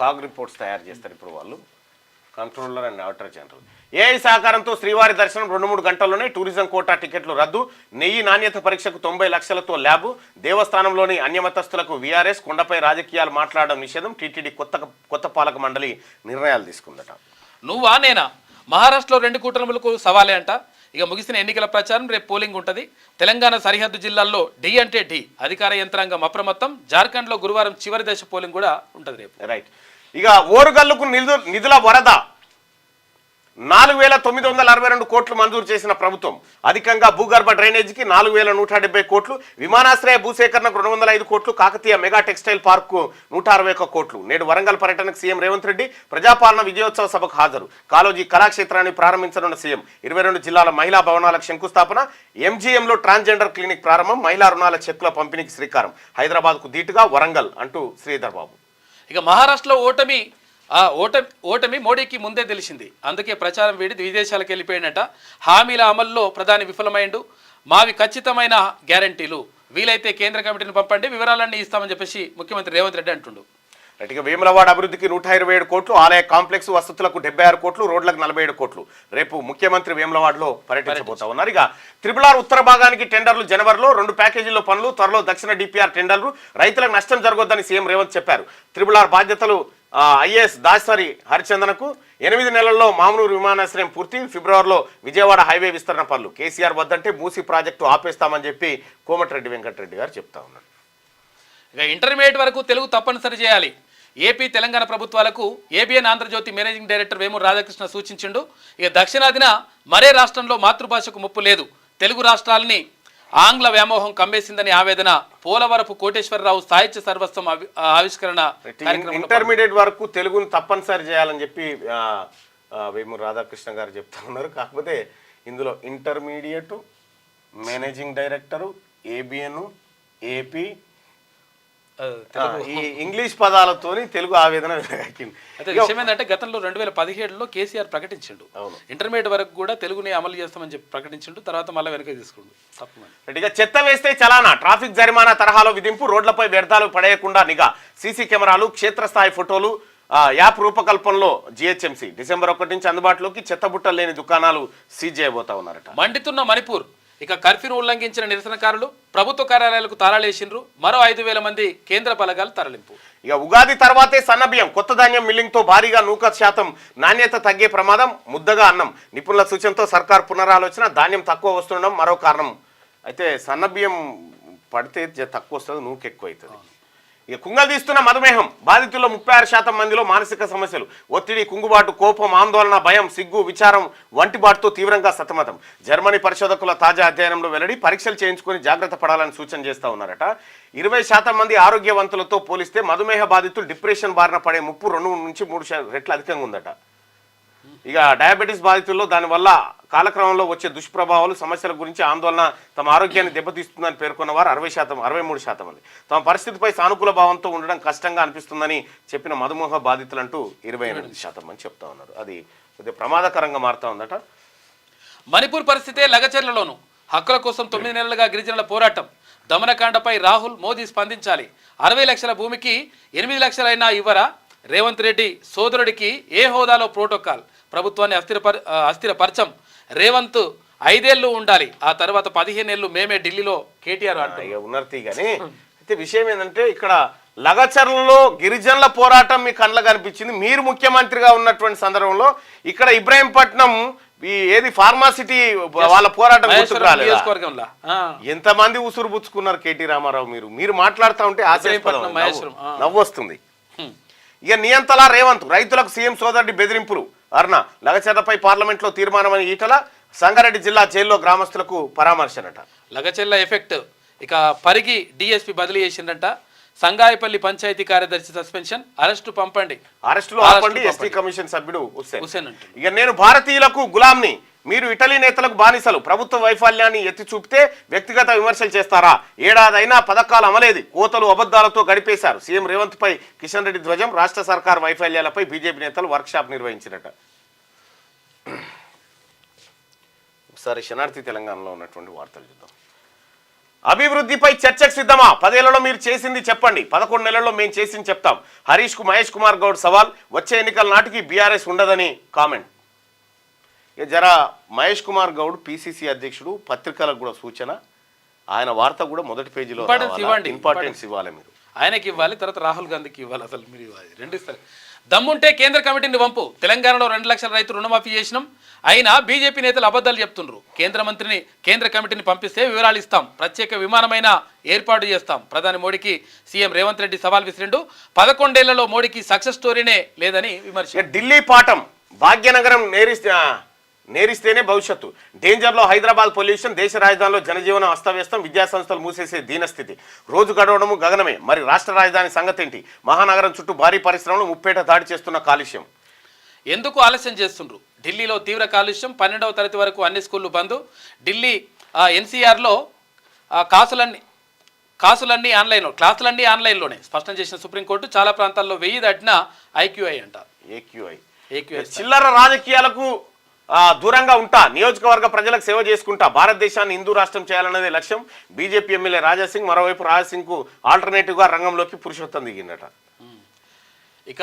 కాగ్ రిపోర్ట్స్ తయారు చేస్తారు ఇప్పుడు వాళ్ళు, controller and auditor general. AI సహకారంతో శ్రీవారి దర్శనం 2-3 గంటల్లోనే. టూరిజం కోటా టికెట్లు రద్దు. నెయ్యి నాణ్యత పరీక్షకు 90 లక్షలతో ల్యాబు. దేవస్థానంలోని అన్యమతస్థులకు వీఆర్ఎస్. కొండపై రాజకీయాలు మాట్లాడడం నిషేధం. టీటీడీ కొత్త పాలక మండలి నిర్ణయాలు తీసుకుందట. నువ్వా నేనా? మహారాష్ట్రలో 2 కూటములకు సవాలే అంట. ఇక ముగిసిన ఎన్నికల ప్రచారం, రేపు పోలింగ్ ఉంటుంది. తెలంగాణ సరిహద్దు జిల్లాల్లో డి అంటే డి, అధికార యంత్రాంగం అప్రమత్తం. జార్ఖండ్లో గురువారం చివరి దశ పోలింగ్ కూడా ఉంటుంది రేపు. రైట్. ఇక ఓరుగల్లుకు నిధుల వరద. 4,962 కోట్లు మంజూరు చేసిన ప్రభుత్వం. అధికంగా భూగర్భ డ్రైనేజీకి 4,170 కోట్లు. విమానాశ్రయ భూసేకరణకు 205 కోట్లు. కాకతీయ మెగా టెక్స్టైల్ పార్కు 161 కోట్లు. నేడు వరంగల్ పర్యటనకు సీఎం రేవంత్ రెడ్డి. ప్రజాపాలన విజయోత్సవ సభకు హాజరు. కాలోజీ కళాక్షేత్రాన్ని ప్రారంభించనున్న సీఎం. 22 జిల్లాల మహిళా భవనాలకు శంకుస్థాపన. ఎంజీఎంలో ట్రాన్స్జెండర్ క్లినిక్ ప్రారంభం. మహిళా రుణాల చెక్కుల పంపిణీకి శ్రీకారం. హైదరాబాద్కు ధీటుగా వరంగల్ అంటూ శ్రీధర్ బాబు. ఇక మహారాష్ట్రలో ఓటమి మోడీకి ముందే తెలిసింది. అందుకే ప్రచారం వీడి విదేశాలకు వెళ్ళిపోయినట. హామీల అమల్లో ప్రధాని విఫలమైండు. మావి ఖచ్చితమైన గ్యారంటీలు, వీలైతే కేంద్ర కమిటీని పంపండి, వివరాలన్నీ ఇస్తామని చెప్పేసి ముఖ్యమంత్రి రేవంత్ రెడ్డి అంటుండు. ఇక వేములవాడ అభివృద్ధికి 127 కోట్లు, ఆలయ కాంప్లెక్స్ వసతులకు 76 కోట్లు, రోడ్లకు 47 కోట్లు. రేపు ముఖ్యమంత్రి వేములవాడలో పర్యటించబోతా ఉన్నారు. ఇక త్రిపుల్ ఉత్తర భాగానికి టెండర్లు జనవరిలో, 2 ప్యాకేజీల్లో పనులు త్వరలో, దక్షిణ డిపిఆర్ టెండర్లు, రైతులకు నష్టం జరగొద్దని సీఎం రేవంత్ చెప్పారు. త్రిపుల్ బాధ్యతలు ఐఏఎస్ దాసరి హరిచందనకు. 8 నెలల్లో మామనూరు విమానాశ్రయం పూర్తి, ఫిబ్రవరిలో విజయవాడ హైవే విస్తరణ పనులు. కేసీఆర్ వద్దంటే మూసీ ప్రాజెక్టు ఆపేస్తామని చెప్పి కోమటిరెడ్డి వెంకటరెడ్డి గారు చెప్తా ఉన్నారు. ఇక ఇంటర్మీడియట్ వరకు తెలుగు తప్పనిసరి చేయాలి. ఏపీ తెలంగాణ ప్రభుత్వాలకు ABN Andhra Jyothi managing director Vemuru Radhakrishna సూచించిండు. ఇక దక్షిణాదిన మరే రాష్ట్రంలో మాతృభాషకు ముప్పు లేదు. తెలుగు రాష్ట్రాలని ఆంగ్ల వ్యామోహం కమ్మేసిందని ఆవేదన. పోలవరపు కోటేశ్వరరావు సాహిత్య సర్వస్వం ఆవిష్కరణ ఇంటర్మీడియట్ వరకు తెలుగును తప్పనిసరి చేయాలని చెప్పి వేమూరు రాధాకృష్ణ గారు చెప్తా ఉన్నారు. కాకపోతే ఇందులో intermediate, managing director, ABN, AP ఈ ఇంగ్లీష్ పదాలతోని తెలుగు ఆవేదన. అయితే విషయం ఏంటంటే గతంలో 2017లో కేసీఆర్ ప్రకటించిండు ఇంటర్మీడియట్ వరకు కూడా తెలుగుని అమలు చేస్తామని చెప్పి ప్రకటించిండు. తర్వాత మళ్ళీ వెనక తీసుకుండు. తప్పకుండా చెత్త వేస్తే చలానా, ట్రాఫిక్ జరిమానా తరహాలో విధింపు, రోడ్లపై వ్యర్థాలు పడేయకుండా నిఘా, సీసీ కెమెరాలు, క్షేత్రస్థాయి ఫోటోలు, యాప్ రూపకల్పనలో జిహెచ్ఎంసీ. డిసెంబర్ 1 నుంచి అందుబాటులోకి. చెత్తబుట్టలు లేని దుకాణాలు సీజ్ చేయబోతా ఉన్నారట. మండితున్న మణిపూర్. ఇక కర్ఫ్యూను ఉల్లంఘించిన నిరసనకారులు ప్రభుత్వ కార్యాలయాలకు తాళాలేసిండ్రు. మరో 5,000 మంది కేంద్ర బలగాలు తరలింపు. ఇక ఉగాది తర్వాతే సన్నబియ్యం, కొత్త ధాన్యం మిల్లింగ్తో భారీగా నూక శాతం నాణ్యత తగ్గే ప్రమాదం. ముద్దగా అన్నం. నిపుణుల సూచనతో సర్కార్ పునరాలోచన. ధాన్యం తక్కువ వస్తుండడం మరో కారణం. అయితే సన్నబియ్యం పడితే తక్కువ వస్తుంది, నూక ఎక్కువ అవుతుంది. ఇక కుంగదీస్తున్న మధుమేహం. బాధితుల్లో 36% మందిలో మానసిక సమస్యలు. ఒత్తిడి, కుంగుబాటు, కోపం, ఆందోళన, భయం, సిగ్గు, విచారం, వంటిబాటుతో తీవ్రంగా సతమతం. జర్మనీ పరిశోధకుల తాజా అధ్యయనంలో వెల్లడి. పరీక్షలు చేయించుకొని జాగ్రత్త పడాలని సూచన చేస్తూ ఉన్నారట. 20% మంది ఆరోగ్యవంతులతో పోలిస్తే మధుమేహ బాధితులు డిప్రెషన్ బారిన పడే ముప్పు 2 నుంచి 3 రెట్లు అధికంగా ఉందట. ఇక డయాబెటీస్ బాధితుల్లో దానివల్ల కాలక్రమంలో వచ్చే దుష్ప్రభావాలు, సమస్యల గురించి ఆందోళన, తమ ఆరోగ్యాన్ని దెబ్బతీస్తుందని పేర్కొన్న వారు 63% మంది. తమ పరిస్థితిపై సానుకూల భావంతో ఉండడం కష్టంగా అనిపిస్తుందని చెప్పిన మధుమేహ బాధితులంటూ 28% మంది చెప్తా ఉన్నారు. అది కొద్దిగా ప్రమాదకరంగా మారుతా ఉందట. మణిపూర్ పరిస్థితే లగచర్లలోను. హక్కుల కోసం 9 నెలలుగా గిరిజనుల పోరాటం. దమనకాండపై రాహుల్, మోదీ స్పందించాలి. 60 లక్షల భూమికి 8 లక్షలైనా ఇవ్వరా? రేవంత్ రెడ్డి సోదరుడికి ఏ హోదాలో ప్రోటోకాల్? ప్రభుత్వాన్ని అస్థిరపరచం. రేవంత్ 5 ఏళ్ళు ఉండాలి, ఆ తర్వాత 15 ఏళ్ళు మేమే ఢిల్లీలో కేటీఆర్ ఉన్నారు. కానీ అయితే విషయం ఏంటంటే ఇక్కడ లగచర్లలో గిరిజనుల పోరాటం మీ కళ్ళకు కనిపించింది. మీరు ముఖ్యమంత్రిగా ఉన్నటువంటి సందర్భంలో ఇక్కడ ఇబ్రాహీంపట్నం ఏది ఫార్మాసిటీ వాళ్ళ పోరాటం నియోజకవర్గంలో ఎంతమంది ఉసురు పుచ్చుకున్నారు కేటీ రామారావు. మీరు మాట్లాడుతూ ఉంటే నవ్వు వస్తుంది. ఇక నియంతలా రేవంత్. రైతులకు సీఎం సోదరుడి బెదిరింపులు. అర్ణ లగచర్లపై పార్లమెంట్లో తీర్మానమని ఈటల. సంగారెడ్డి జిల్లా జైల్లో గ్రామస్తులకు పరామర్శనట. లగచెర్ల ఎఫెక్ట్. ఇక పరిగి డిఎస్పీ బదిలీ చేసిందంట. సంగాయపల్లి పంచాయతీ కార్యదర్శి సస్పెన్షన్. అరెస్టులు ఆపండి ఎస్టీ కమిషన్ సభ్యుడు హుస్సేన్. ఇక నేను భారతీయులకు గులాంని, మీరు ఇటలీ నేతలకు బానిసలు. ప్రభుత్వ వైఫల్యాన్ని ఎత్తి చూపితే వ్యక్తిగత విమర్శలు చేస్తారా? ఏడాదైనా పథకాలు అమలేది. కోతలు, అబద్ధాలతో గడిపేశారు. సీఎం రేవంత్ పై కిషన్ రెడ్డి ధ్వజం. రాష్ట్ర సర్కార్ వైఫల్యాలపై బీజేపీ నేతలు వర్క్షాప్ నిర్వహించినట. ఒకసారి శనార్థి తెలంగాణలో ఉన్నటువంటి వార్తలు చూద్దాం. అభివృద్ధిపై చర్చకు సిద్ధమా? 10 ఏళ్లలో మీరు చేసింది చెప్పండి, 11 నెలల్లో మేము చేసింది చెప్తాం. హరీష్ కు మహేష్ కుమార్ గౌడ్ సవాల్. వచ్చే ఎన్నికల నాటికి బీఆర్ఎస్ ఉండదని కామెంట్. జరా మహేష్ కుమార్ గౌడ్ పిసిసి అధ్యక్షుడు, పత్రికలకు కూడా సూచన. ఆయన వార్త కూడా మొదటి పేజీలో ఇంపార్టెన్స్ ఇవ్వాలి. మీరు ఆయనకి ఇవ్వాలి, తర్వాత రాహుల్ గాంధీకి ఇవ్వాలి. అసలు మీరు ఇవ్వాలి, 2 ఇస్తారు. దమ్ముంటే కేంద్ర కమిటీని పంపు. తెలంగాణలో 2 లక్షల రైతు రుణమాఫీ చేసినాం. అయినా బీజేపీ నేతలు అబద్ధాలు చెప్తుండ్రు. కేంద్ర కమిటీని పంపిస్తే వివరాలు ఇస్తాం. ప్రత్యేక విమానమైన ఏర్పాటు చేస్తాం. ప్రధాని మోడీకి సీఎం రేవంత్ రెడ్డి సవాల్ విసిరిండు. 11 ఏళ్లలో మోడీకి సక్సెస్ స్టోరీనే లేదని విమర్శ. ఢిల్లీ పాఠం. భాగ్యనగరం నేరిస్తేనే భవిష్యత్తు. డేంజర్లో హైదరాబాద్ పొల్యూషన్. దేశ రాజధానిలో జనజీవనం అస్తవ్యస్తం. విద్యాసంస్థలు మూసేసే దీనస్థితి. రోజు గడవడము గగనమే. మరి రాష్ట్ర రాజధాని సంగతి ఏంటి? మహానగరం చుట్టూ భారీ పరిశ్రమలు, ముప్పేట దాడి చేస్తున్న కాలుష్యం. ఎందుకు ఆలస్యం చేస్తుండ్రు? ఢిల్లీలో తీవ్ర కాలుష్యం. 12వ తరగతి వరకు అన్ని స్కూళ్లు బంద్. ఢిల్లీ ఎన్సీఆర్లో క్లాసులన్నీ ఆన్లైన్లోనే స్పష్టం చేసిన సుప్రీంకోర్టు. చాలా ప్రాంతాల్లో 1000 దాటిన ఐక్యూఐ అంట. ఏక్యూఐ చిల్లర రాజకీయాలకు దూరంగా ఉంటా, నియోజకవర్గ ప్రజలకు సేవ చేసుకుంటా, భారతదేశాన్ని హిందూ రాష్ట్రం చేయాలన్నదే లక్ష్యం. BJP MLA Raja Singh. మరోవైపు రాజాసింగ్ కు ఆల్టర్నేటివ్ గా రంగంలోకి పురుషోత్తం దిగిందట. ఇక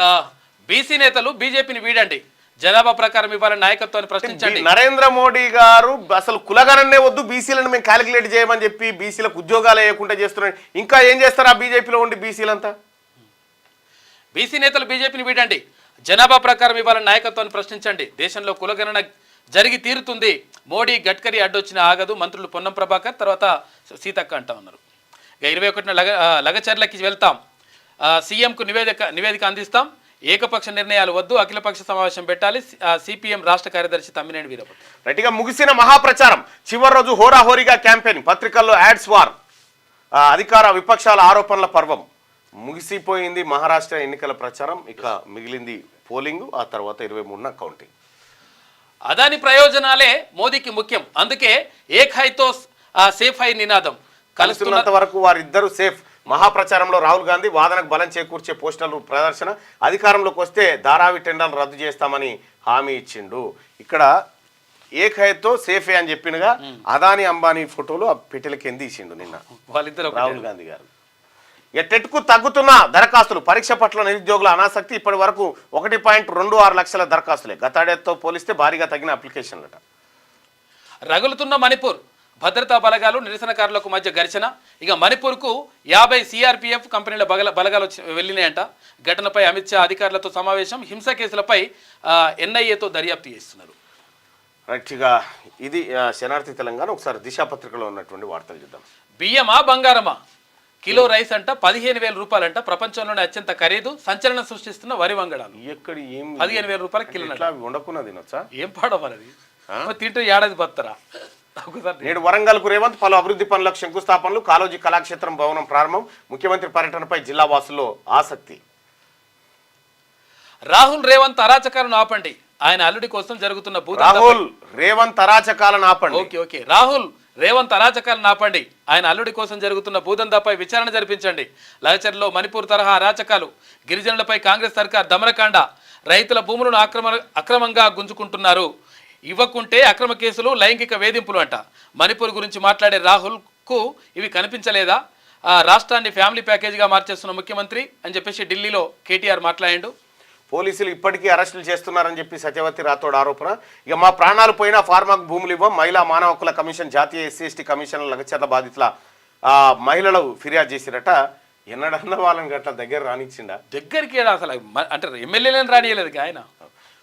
బీసీ నేతలు బీజేపీని వీడండి, జనాభా ప్రకారం ఇవ్వాలని నాయకత్వాన్ని ప్రశ్నించండి. నరేంద్ర మోడీ గారు అసలు కులగణనే వద్దు, బీసీలను మేము క్యాలిక్యులేట్ చేయమని చెప్పి బీసీలకు ఉద్యోగాలు వేయకుండా చేస్తున్నారు. ఇంకా ఏం చేస్తారు ఆ బీజేపీలో ఉండి బీసీలంతా? బీసీ నేతలు బీజేపీని వీడండి, జనాభా ప్రకారం ఇవ్వాలని నాయకత్వాన్ని ప్రశ్నించండి. దేశంలో కులగణన జరిగి తీరుతుంది, మోడీ గడ్కరీ అడ్డొచ్చిన ఆగదు, మంత్రులు పొన్నం ప్రభాకర్ తర్వాత సీతక్క అంటా ఉన్నారు. ఇక 21న లగచర్లకి వెళ్తాం, సీఎంకు నివేదిక అందిస్తాం, ఏకపక్ష నిర్ణయాలు వద్దు, అఖిలపక్ష సమావేశం పెట్టాలి, సిపిఎం రాష్ట్ర కార్యదర్శి తమ్మినేని వీరభద్ర. రైట్గా ముగిసిన మహాప్రచారం చివరి రోజు హోరాహోరీగా క్యాంపెయిన్, పత్రికల్లో యాడ్స్ వార్, అధికార విపక్షాల ఆరోపణల పర్వం. ముగిసిపోయింది మహారాష్ట్ర ఎన్నికల ప్రచారం, ఇక మిగిలింది పోలింగ్, ఆ తర్వాత 23న కౌంటింగ్. అదాని ప్రయోజనాలే మోదీకి ముఖ్యం, అందుకే ఏక్ హైతో సేఫ్ హై నినాదం. కలుస్తున్నంత వరకు వారిద్దరూ సేఫ్. మహాప్రచారంలో రాహుల్ గాంధీ వాదనకు బలం చేకూర్చే పోస్టర్లు ప్రదర్శన, అధికారంలోకి వస్తే ధారావి టెండర్లు రద్దు చేస్తామని హామీ ఇచ్చిండు. ఇక్కడ ఏక్ హైతో సేఫే అని చెప్పినగా అదాని అంబానీ ఫోటోలు ఆ పెట్టెలకి ఎందీసిండు నిన్న వాళ్ళిద్దరు రాహుల్ గాంధీ గారు. టెట్కు తగ్గుతున్న దరఖాస్తులు, పరీక్ష పట్ల నిరుద్యోగుల అనాసక్తి. ఇప్పటి వరకు 1.26 లక్షల దరఖాస్తులే, గతాడేతో పోలిస్తే భారీగా తగ్గిన అప్లికేషన్లట. రగులుతున్న మణిపూర్, భద్రతా బలగాలు నిరసనకారులకు మధ్య ఘర్షణ. ఇక మణిపూర్కు 50 సిఆర్పిఎఫ్ కంపెనీల బలగాలు వెళ్ళినాయంట. ఘటనపై అమిత్ షా అధికారులతో సమావేశం, హింస కేసులపై ఎన్ఐఏతో దర్యాప్తు చేస్తున్నారు. రైట్గా ఇది శనార్థి తెలంగాణ. ఒకసారి దిశా పత్రికలో ఉన్నటువంటి వార్తలు చూద్దాం. బియ్యమా బంగారమా, కిలో రైస్ అంట 15,000 రూపాయలంట, ప్రపంచంలోనే అత్యంత ఖరీదు, సంచలనం సృష్టిస్తున్న వరి వంగడాలు. ఎక్కడ ఏం 15,000 రూపాయల కిలో వండకున్నా తినొచ్చా? ఏం పాడమన్నది తింటూ ఏడాది బత్తరా. నేడు వరంగల్కు రేవంత్, పలు అభివృద్ధి పనులకు శంకుస్థాపనలు, కాళోజీ కళాక్షేత్రం భవనం ప్రారంభం, ముఖ్యమంత్రి పర్యటనపై జిల్లా వాసుల్లో ఆసక్తి. రాహుల్ రేవంత్ అరాచకాలను ఆపండి, ఆయన అల్లుడి కోసం జరుగుతున్న రాహుల్ రేవంత్ అరాచకాలను ఆపండి. ఓకే రాహుల్ రేవంత్ అరాచకాలను ఆపండి, ఆయన అల్లుడి కోసం జరుగుతున్న భూదందాపై విచారణ జరిపించండి. లగచర్లో మణిపూర్ తరహా అరాచకాలు, గిరిజనులపై కాంగ్రెస్ సర్కార్ దమరకాండ, రైతుల భూములను అక్రమంగా గుంజుకుంటున్నారు, ఇవ్వకుంటే అక్రమ కేసులు, లైంగిక వేధింపులు అంట. మణిపూర్ గురించి మాట్లాడే రాహుల్కు ఇవి కనిపించలేదా? రాష్ట్రాన్ని ఫ్యామిలీ ప్యాకేజీగా మార్చేస్తున్న ముఖ్యమంత్రి అని చెప్పేసి ఢిల్లీలో కేటీఆర్ మాట్లాడాడు. పోలీసులు ఇప్పటికీ అరెస్టులు చేస్తున్నారని చెప్పి సత్యవతి రాథోడ్ ఆరోపణ. ఇక మా ప్రాణాలు పోయినా ఫార్మాకు భూములు ఇవ్వం, మహిళా మానవ హక్కుల కమిషన్, జాతీయ ఎస్సీ/ఎస్టీ కమిషన్ లగచర్ల బాధితుల మహిళలు ఫిర్యాదు చేసిరట. ఎన్నడన్నా వాళ్ళని గట్ల దగ్గర రానిచ్చిండా? దగ్గరికి అసలు అంటే ఎమ్మెల్యేలను రానియలేదు ఆయన.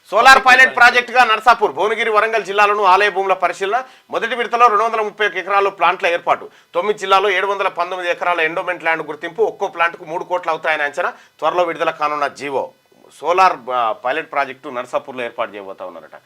సోలార్ పైలట్ ప్రాజెక్టుగా నర్సాపూర్, భువనగిరి, వరంగల్ జిల్లాలోను ఆలయ భూముల పరిశీలన. మొదటి విడతలో 231 ఎకరాల్లో ప్లాంట్ల ఏర్పాటు, 9 జిల్లాల్లో 719 ఎకరాల ఎండోమెంట్ ల్యాండ్ గుర్తింపు, ఒక్కో ప్లాంట్కు 3 కోట్లు అవుతాయని అంచనా. త్వరలో విడుదల కానున్న జీవో. సోలార్ పైలట్ ప్రాజెక్టు నర్సాపూర్లో ఏర్పాటు చేయబోతా ఉన్నారట.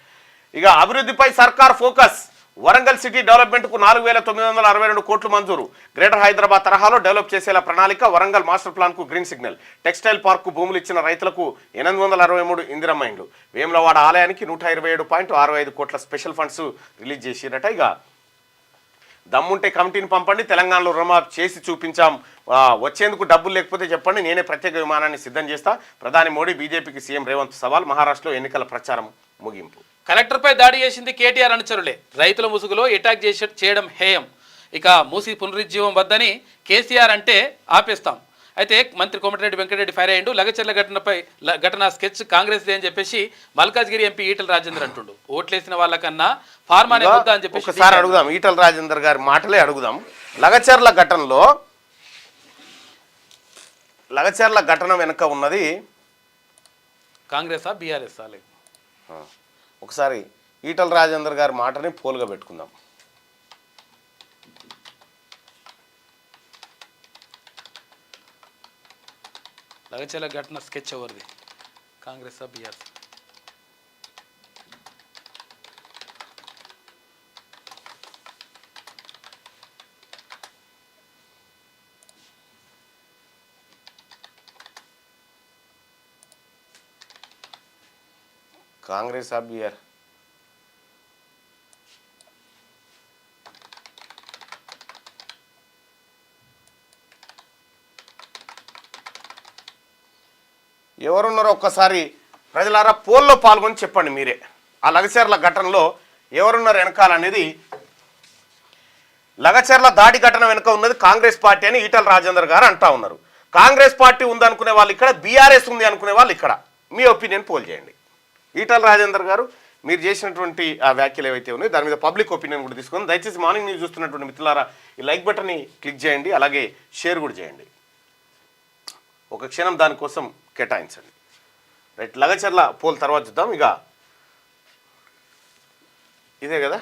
ఇక అభివృద్ధిపై సర్కార్ ఫోకస్, వరంగల్ సిటీ డెవలప్మెంట్కు 4,962 కోట్లు మంజూరు. గ్రేటర్ హైదరాబాద్ తరహాలో డెవలప్ చేసేలా ప్రణాళిక. వరంగల్ మాస్టర్ ప్లాన్కు గ్రీన్ సిగ్నల్. టెక్స్టైల్ పార్కు భూములు ఇచ్చిన రైతులకు 863 ఇందిరమ్మ ఇండ్లు. వేములవాడ ఆలయానికి 127.65 కోట్ల స్పెషల్ ఫండ్స్ రిలీజ్ చేసిరట. ఇక దమ్ముంటే కమిటీని పంపండి, తెలంగాణలో రుణమాఫీ చేసి చూపించాం, వచ్చేందుకు డబ్బులు లేకపోతే చెప్పండి, నేనే ప్రత్యేక విమానాన్ని సిద్ధం చేస్తా. ప్రధాని మోడీ బీజేపీకి సీఎం రేవంత్ సవాల్. మహారాష్ట్రలో ఎన్నికల ప్రచారం ముగింపు. కలెక్టర్పై దాడి చేసింది కేటీఆర్ అనుచరులే, రైతుల ముసుగులో అటాక్ చేయడం హేయం. ఇక మూసి పునరుజ్జీవం వద్దని కేసీఆర్ అంటే ఆపేస్తాం. అయితే మంత్రి కోమటిరెడ్డి వెంకటరెడ్డి ఫైర్ అయ్యిండు. లగచర్ల ఘటన స్కెచ్ కాంగ్రెస్ అని చెప్పేసి మల్కాజ్గిరి ఎంపీ ఈటల రాజేందర్ అంటుండు. ఓట్లేసిన వాళ్ళకన్నా ఫార్మానే వద్దా అని చెప్పేసి ఒకసారి అడుగుదాం, ఈటల రాజేందర్ గారి మాటలే అడుగుదాం. లగచర్ల ఘటన వెనుక ఉన్నది కాంగ్రెసా బీఆర్ఎస్? ఒకసారి ఈటల రాజేందర్ గారి మాటని పోలుగా పెట్టుకుందాం. లగచర్ల ఘటన స్కెచ్ ఎవరిది, కాంగ్రెసా బీఆర్ఎస్? కాంగ్రెస్ బీఆర్ ఎవరున్నారో ఒక్కసారి ప్రజలారా పోల్లో పాల్గొని చెప్పండి మీరే. ఆ లగచర్ల ఘటనలో ఎవరున్నారు వెనకాలనేది. లగచర్ల దాడి ఘటన వెనుక ఉన్నది కాంగ్రెస్ పార్టీ అని ఈటల రాజేందర్ గారు అంటా ఉన్నారు. కాంగ్రెస్ పార్టీ ఉందనుకునే వాళ్ళు ఇక్కడ, బీఆర్ఎస్ ఉంది అనుకునే వాళ్ళు ఇక్కడ. మీ ఒపీనియన్ పోల్ చేయండి. ఈటల రాజేందర్ గారు మీరు చేసినటువంటి ఆ వ్యాఖ్యలు ఏవైతే ఉన్నాయో దాని మీద పబ్లిక్ ఒపీనియన్ కూడా తీసుకొని దయచేసి మార్నింగ్ న్యూస్ చూస్తున్నటువంటి మిత్రులారా ఈ లైక్ బటన్ని క్లిక్ చేయండి, అలాగే షేర్ కూడా చేయండి. ఒక క్షణం దానికోసం కేటాయించండి. రైట్, లగచర్ల పోల్ తర్వాత చూద్దాం. ఇక ఇదే కదా,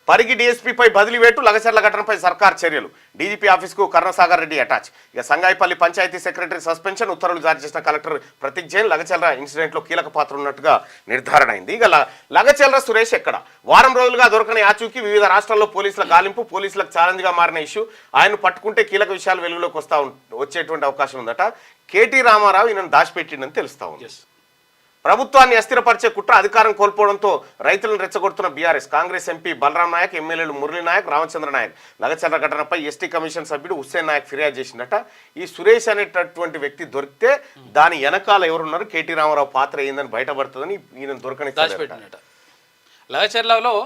పరిగి డీఎస్పీపై బదిలీ వేటు, లగచర్ల ఘటనపై సర్కార్ చర్యలు, డీజీపీ ఆఫీస్కు కరుణసాగర్ రెడ్డి అటాచ్. ఇక సంగాయిపల్లి పంచాయతీ సెక్రటరీ సస్పెన్షన్, ఉత్తర్వులు జారీ చేసిన కలెక్టర్ ప్రతీక్ జైన్. లగచర్ల ఇన్సిడెంట్లో కీలక పాత్ర ఉన్నట్టుగా నిర్ధారణ అయింది. ఇక లగచర్ల సురేష్ ఎక్కడ? వారం రోజులుగా దొరకని ఆచూకీ, వివిధ రాష్ట్రాల్లో పోలీసుల గాలింపు, పోలీసులకు ఛాలెంజ్గా మారిన ఇష్యూ. ఆయన పట్టుకుంటే కీలక విషయాలు వెలుగులోకి వచ్చేటువంటి అవకాశం ఉందట. కేటీ రామారావు ఈయనను దాచిపెట్టిందని తెలుస్తా ఉంది. ప్రభుత్వాన్ని అస్థిరపరిచే కుట్ర, అధికారం కోల్పోవడంతో రైతులను రెచ్చగొడుతున్న బీఆర్ఎస్. కాంగ్రెస్ ఎంపీ బలరాం నాయక్, ఎమ్మెల్యేలు మురళీ నాయక్, రామచంద్ర నాయక్. లగచర్ల ఘటనపై ఎస్టీ కమిషన్ సభ్యుడు హుస్సేన్ నాయక్ ఫిర్యాదు చేసిందట. ఈ సురేష్ అనేటటువంటి వ్యక్తి దొరికితే దాని వెనకాల ఎవరున్నారు, కేటీ రామారావు పాత్ర ఏందని బయటపడుతుందని ఈయన దొరకని దాచిపెట్టినట. లగచర్లలో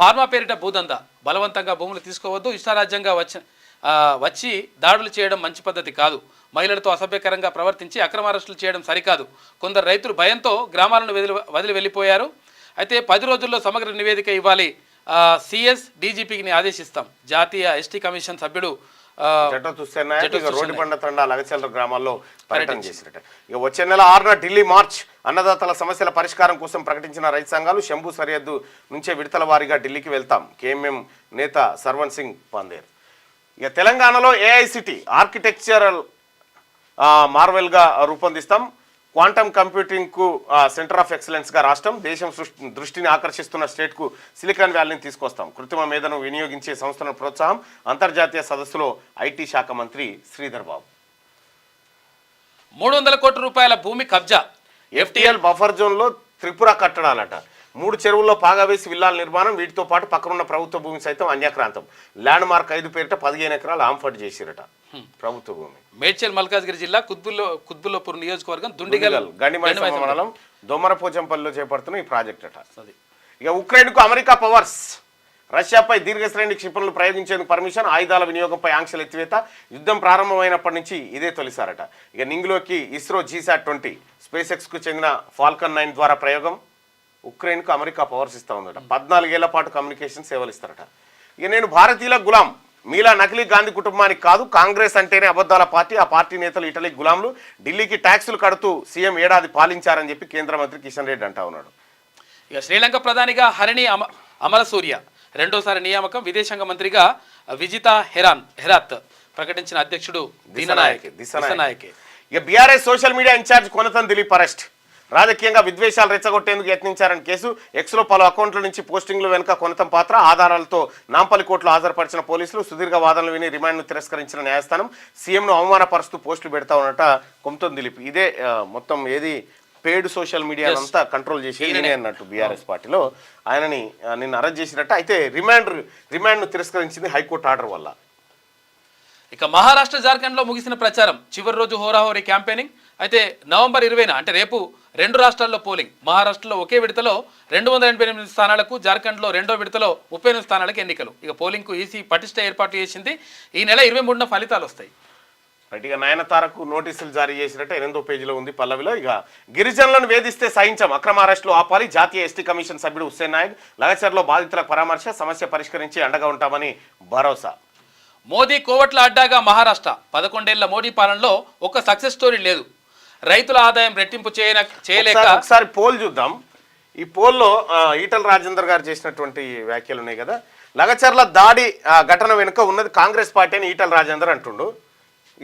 ఫార్మా పేరిట భూదందా, బలవంతంగా భూములు తీసుకోవద్దు, ఇష్టారాజ్యంగా వచ్చి దాడులు చేయడం మంచి పద్ధతి కాదు, మహిళలతో అసభ్యకరంగా ప్రవర్తించి అక్రమ అరెస్టులు చేయడం సరికాదు. కొందరు రైతులు భయంతో గ్రామాలను వదిలి వెళ్ళిపోయారు. అయితే 10 రోజుల్లో సమగ్ర నివేదిక ఇవ్వాలి, సిఎస్ డీజీపీని ఆదేశిస్తాం. జాతీయ ఎస్టీ కమిషన్ సభ్యుడు రోడ్డు పండ తండా లగచర్ల గ్రామాల్లో పర్యటన చేసినట్ట. ఇక వచ్చే నెల 6న ఢిల్లీ మార్చ్. అన్నదాతల సమస్యల పరిష్కారం కోసం ప్రకటించిన రైతు సంఘాలు. శంభు సరిహద్దు నుంచే విడతల వారీగా ఢిల్లీకి వెళ్తాం. కేఎంఎం నేత సర్వన్ సింగ్ పాందేర్. ఇక తెలంగాణలో ఏఐసిటి ఆర్కిటెక్చరల్ మార్వెల్గా రూపొందిస్తాం. క్వాంటమ్ కంప్యూటింగ్కు సెంటర్ ఆఫ్ ఎక్సలెన్స్గా రాష్ట్రం. దేశం దృష్టిని ఆకర్షిస్తున్న స్టేట్కు సిలికాన్ వ్యాలీని తీసుకొస్తాం. కృత్రిమ మేధను వినియోగించే సంస్థలను ప్రోత్సాహం. అంతర్జాతీయ సదస్సులో ఐటీ శాఖ మంత్రి శ్రీధర్ బాబు. 300 కోట్ల రూపాయల భూమి కబ్జా. ఎఫ్టీఎల్ బఫర్ జోన్లో త్రిపుర కట్టడాలట. 3 చెరువుల్లో పాగా వేసి విల్లాల నిర్మాణం. వీటితో పాటు పక్కనున్న ప్రభుత్వ భూమి సైతం అన్యాక్రాంతం. ల్యాండ్ మార్క్ 5 పేరిట 15 ఎకరాలు ఆంఫర్డ్ చేసిరట ప్రభుత్వ భూమి. మేడ్చల్ మల్కాజ్గిరి జిల్లా కుత్బుల్లాపూర్ నియోజకవర్గం దుండిగల్ గండిమైసమ్మ మండలం దొమ్మరపోచంపల్లిలో చేపడుతున్న ఈ ప్రాజెక్ట్ అట. ఇక ఉక్రెయిన్కు అమెరికా పవర్స్. రష్యాపై దీర్ఘశ్రేణి క్షిపణులు ప్రయోగించేందుకు పర్మిషన్. ఆయుధాల వినియోగంపై ఆంక్షలు ఎత్తివేత. యుద్ధం ప్రారంభమైనప్పటి నుంచి ఇదే తొలిసారట. ఇక నింగ్లోకి ఇస్రో GSAT-20 స్పేస్ ఎక్స్కు చెందిన ఫాల్కన్ 9 ద్వారా ప్రయోగం. ఉక్రెయిన్కు అమెరికా పవర్స్ ఇస్తూ ఉందట. 14 ఏళ్ల పాటు కమ్యూనికేషన్ సేవలు ఇస్తారట. ఇక నేను భారతీయుల గులాం, మీలా నకిలీ గాంధీ కుటుంబానికి కాదు. కాంగ్రెస్ అంటేనే అబద్ధాల పార్టీ. ఆ పార్టీ నేతలు ఇటలీ గులాంలు. ఢిల్లీకి ట్యాక్సులు కడుతూ సీఎం ఏడాది పాలించారని చెప్పి కేంద్ర మంత్రి కిషన్ రెడ్డి అంటా ఉన్నాడు. ఇక శ్రీలంక ప్రధానిగా హరిణి అమరసూర్య రెండోసారి నియామకం. విదేశాంగ మంత్రిగా విజిత హెరాత్ ప్రకటించిన అధ్యక్షుడు దిశనాయక్. ఇక BRS social media incharge Konatham Dilip arrest. రాజకీయంగా విద్వేషాలు రెచ్చగొట్టేందుకు యత్నించారని కేసు. ఎక్స్లో పలు అకౌంట్ల నుంచి పోస్టింగ్లు వెనుక కొనతం పాత్ర. ఆధారాలతో నాంపల్లి కోర్టులో హాజరుపరిచిన పోలీసులు. సుదీర్ఘ వాదనలు విని రిమాండ్ను తిరస్కరించిన న్యాయస్థానం. సీఎంను అవమానపరుస్తూ పోస్టులు పెడతా ఉన్నట కొనతం దిలీప్. ఇదే మొత్తం ఏది పేడ్ సోషల్ మీడియా అంతా కంట్రోల్ చేసి అన్నట్టు బీఆర్ఎస్ పార్టీలో ఆయనని నిన్న అరెస్ట్ చేసినట్టు. అయితే రిమాండ్ను తిరస్కరించింది హైకోర్టు ఆర్డర్ వల్ల. ఇక మహారాష్ట్ర జార్ఖండ్లో ముగిసిన ప్రచారం. చివరి రోజు హోరాహోరీ క్యాంపెయినింగ్. అయితే నవంబర్ 20న అంటే రేపు 2 రాష్ట్రాల్లో పోలింగ్. మహారాష్ట్రలో ఒకే విడతలో 288 స్థానాలకు, జార్ఖండ్లో 2వ విడతలో 38 స్థానాలకు ఎన్నికలు. ఇక పోలింగ్కు ఈసీ పటిష్ట ఏర్పాటు చేసింది. ఈ నెల 23న ఫలితాలు వస్తాయి. ఇక నయనతారకు నోటీసులు జారీ చేసినట్టు 8వ పేజీలో ఉంది పల్లవిలో. ఇక గిరిజనులను వేధిస్తే సహించాం, అక్రమ అరెస్టులు ఆపాలి. జాతీయ ఎస్టీ కమిషన్ సభ్యుడు హుస్సేన్ నాయక్. లగచర్లో బాధితులకు పరామర్శ. సమస్య పరిష్కరించి అండగా ఉంటామని భరోసా. మోదీ కోవట్ల అడ్డాగా మహారాష్ట్ర. 11 ఏళ్ల మోడీ పాలనలో ఒక సక్సెస్ స్టోరీ లేదు. రైతుల ఆదాయం రెట్టింపు చేయలేక. ఒకసారి పోల్ చూద్దాం. ఈ పోల్లో ఈటల రాజేందర్ గారు చేసినటువంటి వ్యాఖ్యలు ఉన్నాయి కదా. లగచర్ల దాడి ఘటన వెనుక ఉన్నది కాంగ్రెస్ పార్టీ అని ఈటల రాజేందర్ అంటుండు.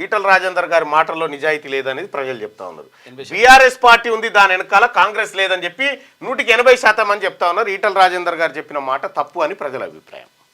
ఈటల రాజేందర్ గారి మాటల్లో నిజాయితీ లేదనేది ప్రజలు చెప్తా ఉన్నారు. బీఆర్ఎస్ పార్టీ ఉంది, దాని వెనకాల కాంగ్రెస్ లేదని చెప్పి 100% అని చెప్తా ఉన్నారు. ఈటల రాజేందర్ గారు చెప్పిన మాట తప్పు అని ప్రజల అభిప్రాయం.